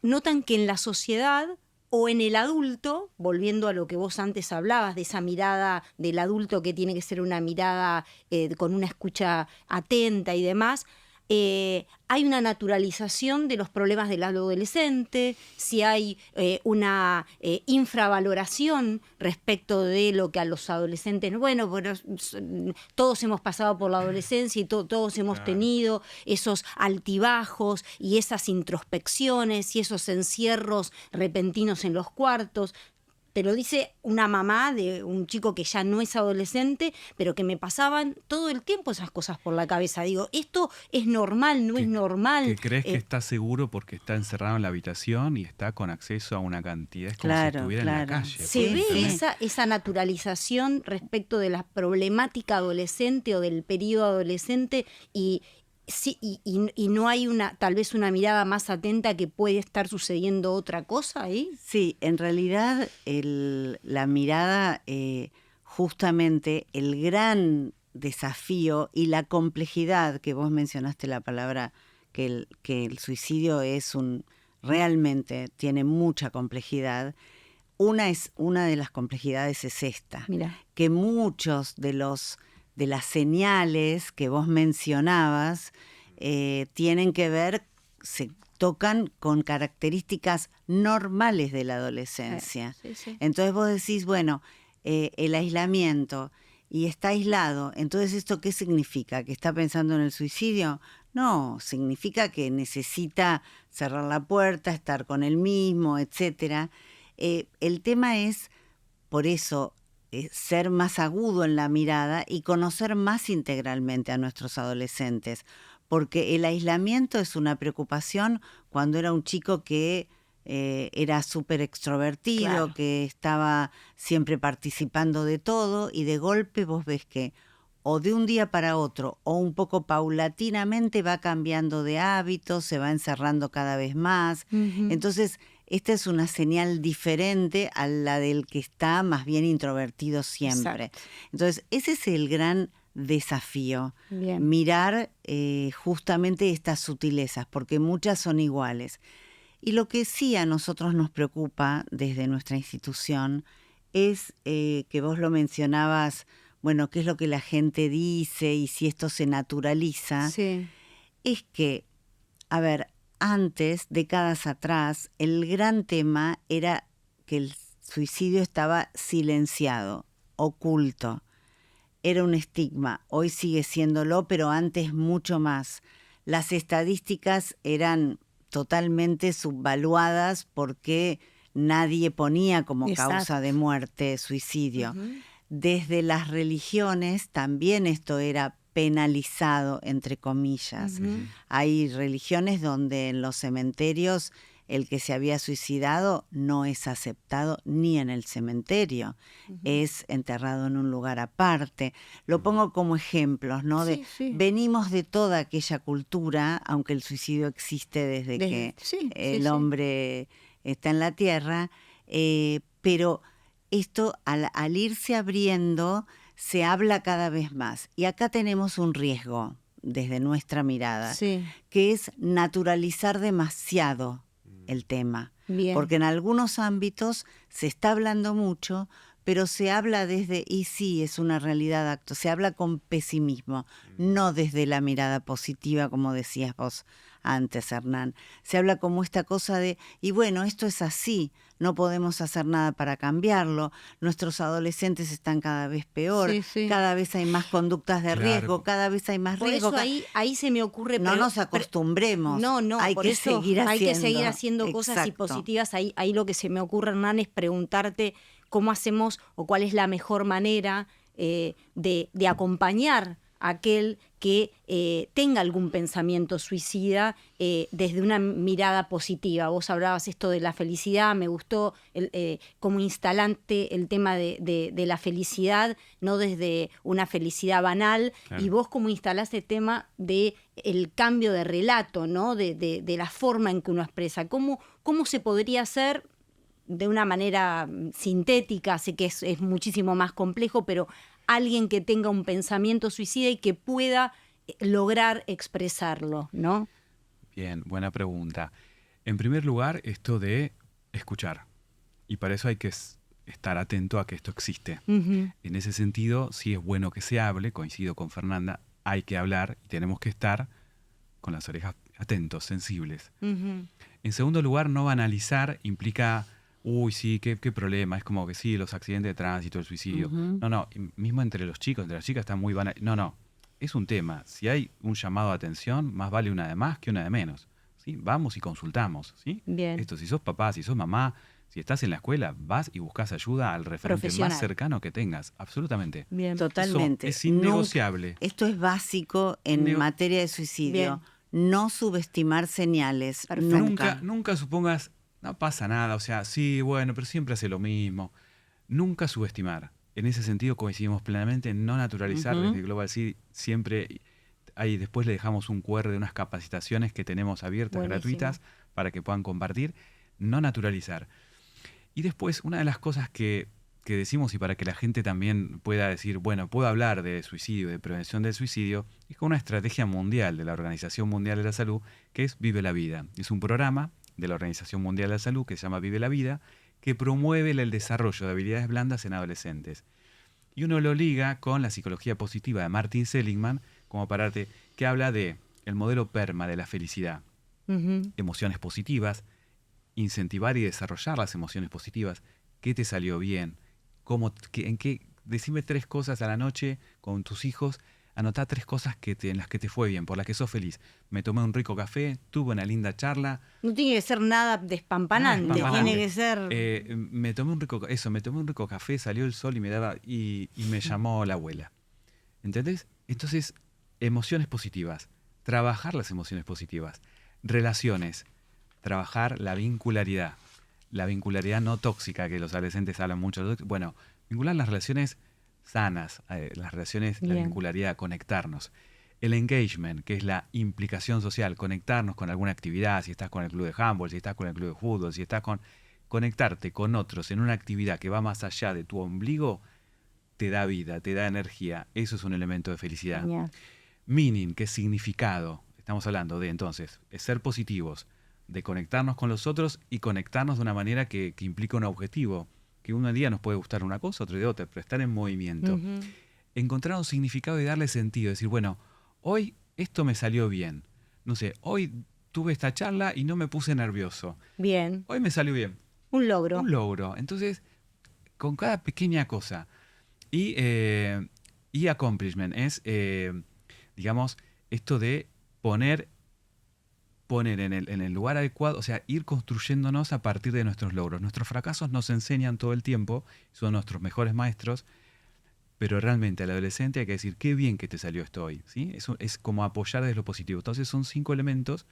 notan que en la sociedad o en el adulto, volviendo a lo que vos antes hablabas, de esa mirada del adulto que tiene que ser una mirada con una escucha atenta y demás, hay una naturalización de los problemas del adolescente, si hay una infravaloración respecto de lo que a los adolescentes, bueno, todos hemos pasado por la adolescencia y todos hemos tenido esos altibajos y esas introspecciones y esos encierros repentinos en los cuartos. Te lo dice una mamá de un chico que ya no es adolescente, pero que me pasaban todo el tiempo esas cosas por la cabeza. Digo, ¿esto es normal? ¿No es normal? Que crees que está seguro porque está encerrado en la habitación y está con acceso a una cantidad, es como si estuviera en la calle. Se ve esa naturalización respecto de la problemática adolescente o del periodo adolescente y no hay tal vez una mirada más atenta que puede estar sucediendo otra cosa ahí. Sí, en realidad la mirada, justamente el gran desafío y la complejidad que vos mencionaste, la palabra que el suicidio realmente tiene mucha complejidad. Una de las complejidades es esta. Mira. Que muchos de las señales que vos mencionabas tienen que ver, se tocan con características normales de la adolescencia. Sí. Entonces vos decís, bueno, el aislamiento y está aislado. Entonces, ¿esto qué significa? ¿Que está pensando en el suicidio? No, significa que necesita cerrar la puerta, estar con él mismo, etcétera. El tema es, por eso, ser más agudo en la mirada y conocer más integralmente a nuestros adolescentes, porque el aislamiento es una preocupación cuando era un chico que era súper extrovertido, Claro. que estaba siempre participando de todo, y de golpe vos ves que o de un día para otro o un poco paulatinamente va cambiando de hábitos, se va encerrando cada vez más. Entonces, esta es una señal diferente a la del que está más bien introvertido siempre. Exacto. Entonces, ese es el gran desafío, Bien. mirar justamente estas sutilezas, porque muchas son iguales. Y lo que sí a nosotros nos preocupa desde nuestra institución es que vos lo mencionabas, bueno, qué es lo que la gente dice y si esto se naturaliza, Sí. es que, a ver, antes, décadas atrás, el gran tema era que el suicidio estaba silenciado, oculto. Era un estigma, hoy sigue siéndolo, pero antes mucho más. Las estadísticas eran totalmente subvaluadas porque nadie ponía como Exacto. causa de muerte suicidio. Ujú. Desde las religiones también esto era penalizado, entre comillas. Ujú. Hay religiones donde en los cementerios el que se había suicidado no es aceptado ni en el cementerio, es enterrado en un lugar aparte. Lo pongo como ejemplos, ¿no? Sí, sí. Venimos de toda aquella cultura, aunque el suicidio existe desde que Sí, el sí. hombre está en la tierra, pero esto al irse abriendo se habla cada vez más. Y acá tenemos un riesgo desde nuestra mirada, Sí. que es naturalizar demasiado el tema. Bien. Porque en algunos ámbitos se está hablando mucho, pero se habla desde, y sí, es una realidad acto, se habla con pesimismo, no desde la mirada positiva, como decías vos antes, Hernán. Se habla como esta cosa de, y bueno, esto es así, no podemos hacer nada para cambiarlo, nuestros adolescentes están cada vez peor, Sí, sí. cada vez hay más conductas de Claro. riesgo, cada vez hay más Por riesgo. eso ahí se me ocurre... No nos acostumbremos. No, hay por que eso seguir hay que haciendo. seguir haciendo cosas y Exacto. positivas. Ahí lo que se me ocurre, Hernán, es preguntarte cómo hacemos o cuál es la mejor manera de acompañar a aquel que tenga algún pensamiento suicida desde una mirada positiva. Vos hablabas esto de la felicidad, me gustó como instalante el tema de la felicidad, no desde una felicidad banal, Claro. y vos como instalás el tema de el cambio de relato, ¿no? de la forma en que uno expresa. ¿Cómo se podría hacer de una manera sintética? Sé que es muchísimo más complejo, pero alguien que tenga un pensamiento suicida y que pueda lograr expresarlo, ¿no? Bien, buena pregunta. En primer lugar, esto de escuchar. Y para eso hay que estar atento a que esto existe. Uh-huh. En ese sentido, sí es bueno que se hable, coincido con Fernanda, hay que hablar y tenemos que estar con las orejas atentos, sensibles. Uh-huh. En segundo lugar, no banalizar implica, uy, sí, qué problema, es como que sí, los accidentes de tránsito, el suicidio. Ujú. No, mismo entre los chicos, entre las chicas está muy banal. No, es un tema. Si hay un llamado de atención, más vale una de más que una de menos. ¿Sí? Vamos y consultamos. ¿Sí? Bien. Esto, si sos papá, si sos mamá, si estás en la escuela, vas y buscas ayuda al referente Profesional. más cercano que tengas. Absolutamente. Bien. Totalmente. Eso es innegociable. Esto es básico en materia de suicidio. No subestimar señales. Perfecto. Nunca supongas, no pasa nada, o sea, sí, bueno, pero siempre hace lo mismo. Nunca subestimar. En ese sentido coincidimos plenamente, no naturalizar. Ujú. Desde Global City siempre ahí después le dejamos un QR de unas capacitaciones que tenemos abiertas, Buenísimo. gratuitas, para que puedan compartir. No naturalizar. Y después, una de las cosas que decimos, y para que la gente también pueda decir, bueno, puedo hablar de suicidio, de prevención del suicidio, es con una estrategia mundial de la Organización Mundial de la Salud, que es Vive la Vida. Es un programa de la Organización Mundial de la Salud que se llama Vive la Vida, que promueve el desarrollo de habilidades blandas en adolescentes. Y uno lo liga con la psicología positiva de Martin Seligman, como pararte, que habla de el modelo PERMA de la felicidad. Uh-huh. Emociones positivas, incentivar y desarrollar las emociones positivas. ¿Qué te salió bien? ¿En qué decime 3 cosas a la noche con tus hijos, anotá 3 cosas en las que te fue bien, por las que sos feliz. Me tomé un rico café, tuve una linda charla. No tiene que ser nada despampanante, tiene que ser... me tomé un rico café, salió el sol y me llamó la abuela. ¿Entendés? Entonces, emociones positivas, trabajar las emociones positivas, relaciones, trabajar la vincularidad no tóxica, que los adolescentes hablan mucho. Bueno, vincular las relaciones sanas, las relaciones, la vincularidad, conectarnos. El engagement, que es la implicación social, conectarnos con alguna actividad, si estás con el club de handball, si estás con el club de fútbol, si estás con... Conectarte con otros en una actividad que va más allá de tu ombligo, te da vida, te da energía. Eso es un elemento de felicidad. Meaning, que es significado. Estamos hablando de, entonces, ser positivos, de conectarnos con los otros y conectarnos de una manera que implica un objetivo. Que un día nos puede gustar una cosa, otro de otra, pero estar en movimiento. Encontrar un significado y darle sentido. Decir, bueno, hoy esto me salió bien. No sé, hoy tuve esta charla y no me puse nervioso. Bien. Hoy me salió bien. Un logro. Un logro. Entonces, con cada pequeña cosa. Y accomplishment es, digamos, esto de poner en el lugar adecuado, o sea, ir construyéndonos a partir de nuestros logros. Nuestros fracasos nos enseñan todo el tiempo, son nuestros mejores maestros, pero realmente al adolescente hay que decir, qué bien que te salió esto hoy, ¿sí? Eso es como apoyar desde lo positivo. Entonces son 5 elementos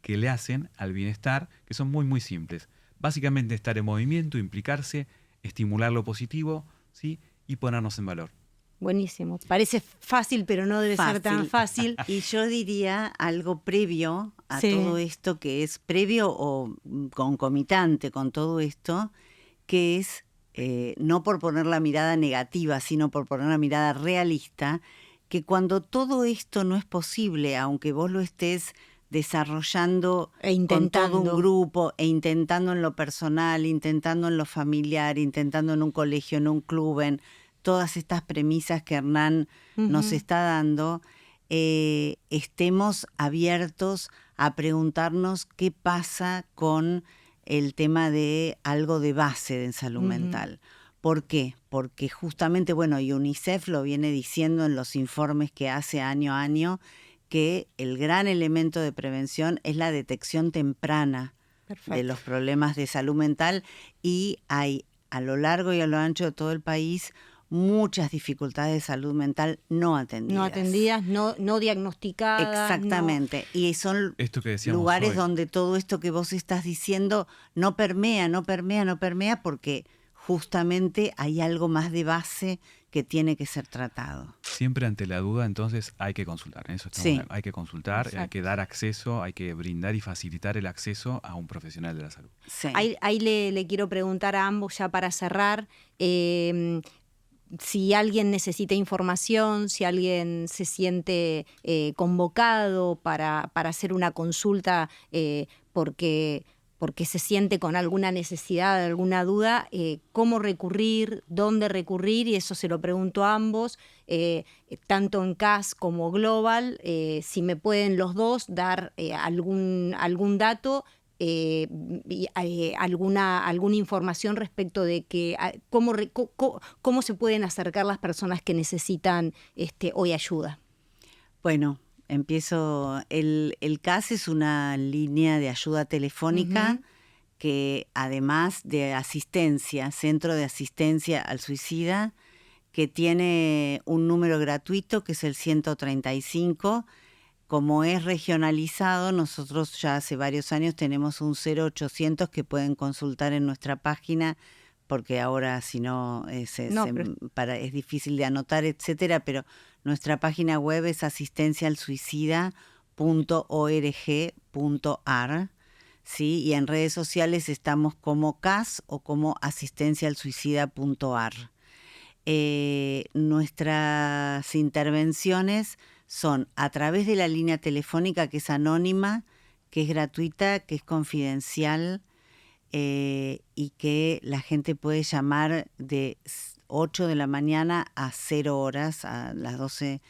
que le hacen al bienestar, que son muy, muy simples. Básicamente estar en movimiento, implicarse, estimular lo positivo, ¿sí? Y ponernos en valor. Buenísimo. Parece fácil, pero no debe ser tan fácil. Y yo diría algo previo a todo esto, que es previo o concomitante con todo esto, que es no por poner la mirada negativa, sino por poner la mirada realista, que cuando todo esto no es posible, aunque vos lo estés desarrollando con todo un grupo e intentando en lo personal, intentando en lo familiar, intentando en un colegio, en un club, en todas estas premisas que Hernán nos está dando, estemos abiertos a preguntarnos qué pasa con el tema de algo de base en salud mental. ¿Por qué? Porque justamente, bueno, y UNICEF lo viene diciendo en los informes que hace año a año, que el gran elemento de prevención es la detección temprana de los problemas de salud mental, y hay a lo largo y a lo ancho de todo el país muchas dificultades de salud mental no atendidas. No diagnosticadas. Exactamente. Y son lugares donde todo esto que vos estás diciendo no permea, porque justamente hay algo más de base que tiene que ser tratado. Siempre ante la duda, entonces hay que consultar. Hay que consultar, hay que dar acceso, hay que brindar y facilitar el acceso a un profesional de la salud. Sí. Ahí le quiero preguntar a ambos, ya para cerrar, si alguien necesita información, si alguien se siente convocado para hacer una consulta porque se siente con alguna necesidad, alguna duda, cómo recurrir, dónde recurrir, y eso se lo pregunto a ambos, tanto en CAS como Global, si me pueden los dos dar algún dato, alguna información respecto de que cómo se pueden acercar las personas que necesitan hoy ayuda. Bueno, empiezo. El CAS es una línea de ayuda telefónica que, además de asistencia, Centro de Asistencia al Suicida, que tiene un número gratuito que es el 135. Como es regionalizado, nosotros ya hace varios años tenemos un 0800 que pueden consultar en nuestra página, porque ahora si no es difícil de anotar, etcétera, pero nuestra página web es asistencialsuicida.org.ar, ¿sí? Y en redes sociales estamos como CAS o como asistencialsuicida.ar. Nuestras intervenciones son a través de la línea telefónica, que es anónima, que es gratuita, que es confidencial, y que la gente puede llamar de 8 de la mañana a 0 horas, a las 12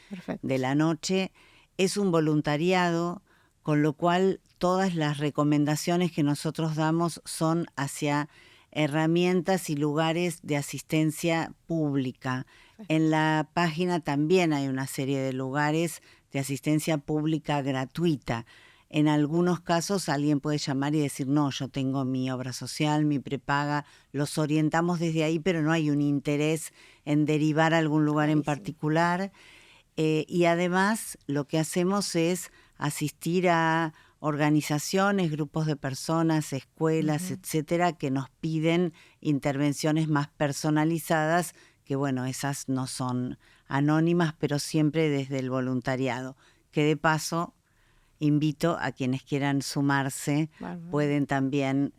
de la noche. Es un voluntariado, con lo cual todas las recomendaciones que nosotros damos son hacia herramientas y lugares de asistencia pública. En la página también hay una serie de lugares de asistencia pública gratuita. En algunos casos alguien puede llamar y decir, no, yo tengo mi obra social, mi prepaga, los orientamos desde ahí, pero no hay un interés en derivar a algún lugar en particular. Y además lo que hacemos es asistir a organizaciones, grupos de personas, escuelas, etcétera, que nos piden intervenciones más personalizadas, que bueno, esas no son anónimas, pero siempre desde el voluntariado. Que de paso invito a quienes quieran sumarse, pueden también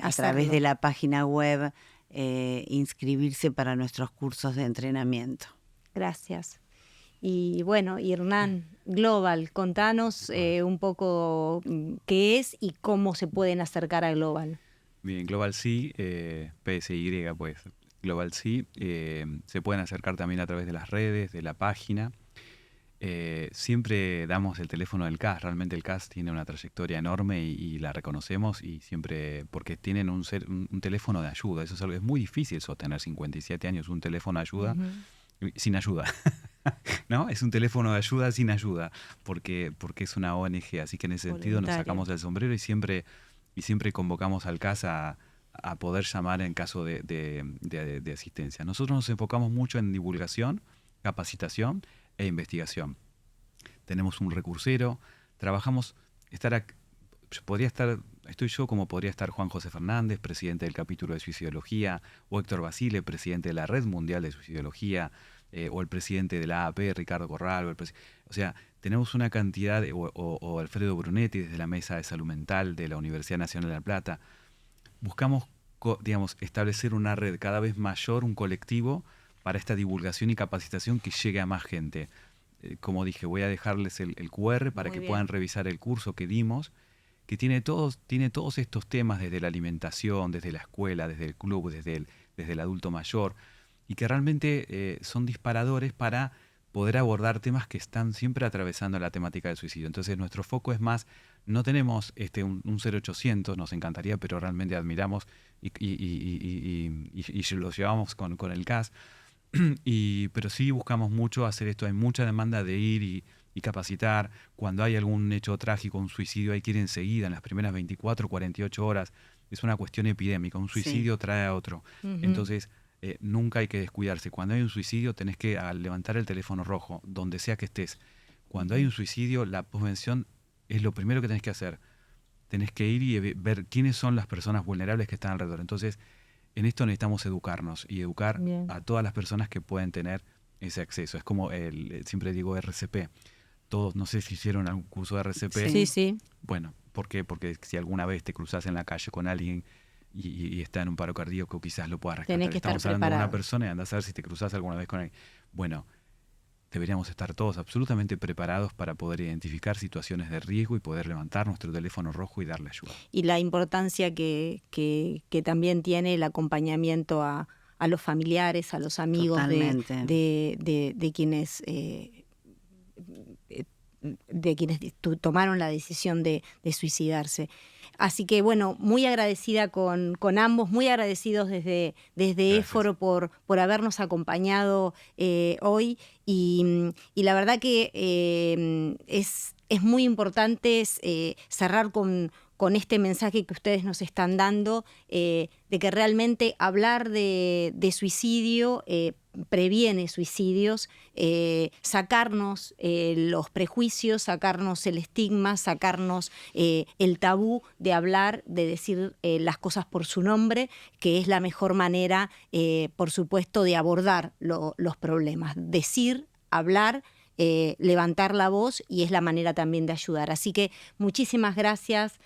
a través de la página web inscribirse para nuestros cursos de entrenamiento. Gracias. Y bueno, Hernán, Global, contanos un poco qué es y cómo se pueden acercar a Global. Bien, Global Sí, PSY, pues, Global Sí, se pueden acercar también a través de las redes, de la página. Siempre damos el teléfono del CAS. Realmente el CAS tiene una trayectoria enorme y la reconocemos, y siempre porque tienen un teléfono de ayuda. Eso es algo, es muy difícil sostener 57 años un teléfono de ayuda sin ayuda. ¿No? Es un teléfono de ayuda sin ayuda, porque es una ONG, así que en ese sentido nos sacamos el sombrero y siempre convocamos al CAS a poder llamar en caso de asistencia. Nosotros nos enfocamos mucho en divulgación, capacitación e investigación. Tenemos un recursero, trabajamos, estoy yo como podría estar Juan José Fernández, presidente del capítulo de suicidología, o Héctor Basile, presidente de la Red Mundial de Suicidología, o el presidente de la AAP, Ricardo Corral, o sea, tenemos una cantidad, o Alfredo Brunetti desde la Mesa de Salud Mental de la Universidad Nacional de La Plata. Buscamos, establecer una red cada vez mayor, un colectivo para esta divulgación y capacitación que llegue a más gente. Como dije, voy a dejarles el QR para que puedan revisar el curso que dimos, que tiene todos estos temas, desde la alimentación, desde la escuela, desde el club, desde el adulto mayor, y que realmente son disparadores para poder abordar temas que están siempre atravesando la temática del suicidio. Entonces nuestro foco es más, no tenemos un 0800, nos encantaría, pero realmente admiramos y lo llevamos con el CAS, pero sí buscamos mucho hacer esto. Hay mucha demanda de ir y capacitar. Cuando hay algún hecho trágico, un suicidio, hay que ir enseguida, en las primeras 24, 48 horas. Es una cuestión epidémica, un suicidio trae a otro. Entonces, nunca hay que descuidarse. Cuando hay un suicidio tenés que levantar el teléfono rojo, donde sea que estés. Cuando hay un suicidio, la prevención es lo primero que tenés que hacer. Tenés que ir y ver quiénes son las personas vulnerables que están alrededor. Entonces, en esto necesitamos educarnos y educar a todas las personas que pueden tener ese acceso. Es como siempre digo RCP. Todos, no sé si hicieron algún curso de RCP. Sí. Bueno, ¿por qué? Porque si alguna vez te cruzás en la calle con alguien y está en un paro cardíaco, quizás lo puedas rescatar. Tenés que Estamos estar hablando preparado. de una persona y andás a ver si te cruzás alguna vez con alguien. Bueno, deberíamos estar todos absolutamente preparados para poder identificar situaciones de riesgo y poder levantar nuestro teléfono rojo y darle ayuda. Y la importancia que también tiene el acompañamiento a los familiares, a los amigos de quienes tomaron la decisión de suicidarse. Así que bueno, muy agradecida con ambos, muy agradecidos desde Éforo por habernos acompañado hoy, y la verdad que es muy importante cerrar con este mensaje que ustedes nos están dando, de que realmente hablar de suicidio previene suicidios, sacarnos los prejuicios, sacarnos el estigma, sacarnos el tabú de hablar, de decir las cosas por su nombre, que es la mejor manera, por supuesto, de abordar los problemas. Decir, hablar, levantar la voz, y es la manera también de ayudar. Así que muchísimas gracias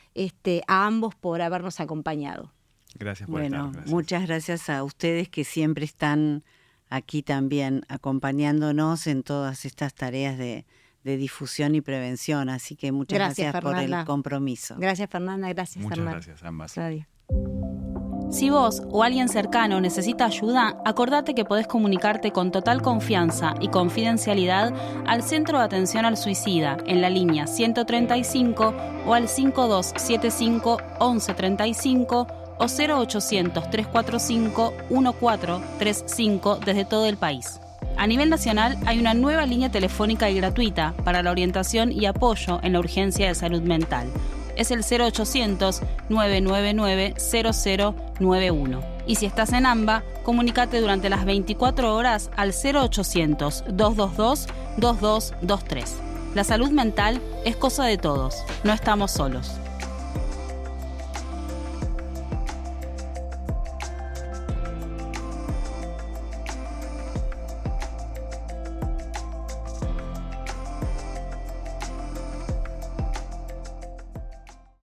a ambos por habernos acompañado. Gracias por estar. Gracias. Muchas gracias a ustedes que siempre están aquí también acompañándonos en todas estas tareas de difusión y prevención. Así que muchas gracias por el compromiso. Gracias, Fernanda. Gracias, Muchas Hernán. gracias, ambas. Adiós. Si vos o alguien cercano necesita ayuda, acordate que podés comunicarte con total confianza y confidencialidad al Centro de Atención al Suicida en la línea 135 o al 5275 1135 o 0800-345-1435 desde todo el país. A nivel nacional hay una nueva línea telefónica y gratuita para la orientación y apoyo en la urgencia de salud mental. Es el 0800-999-0091. Y si estás en AMBA, comunícate durante las 24 horas al 0800-222-2223. La salud mental es cosa de todos, no estamos solos.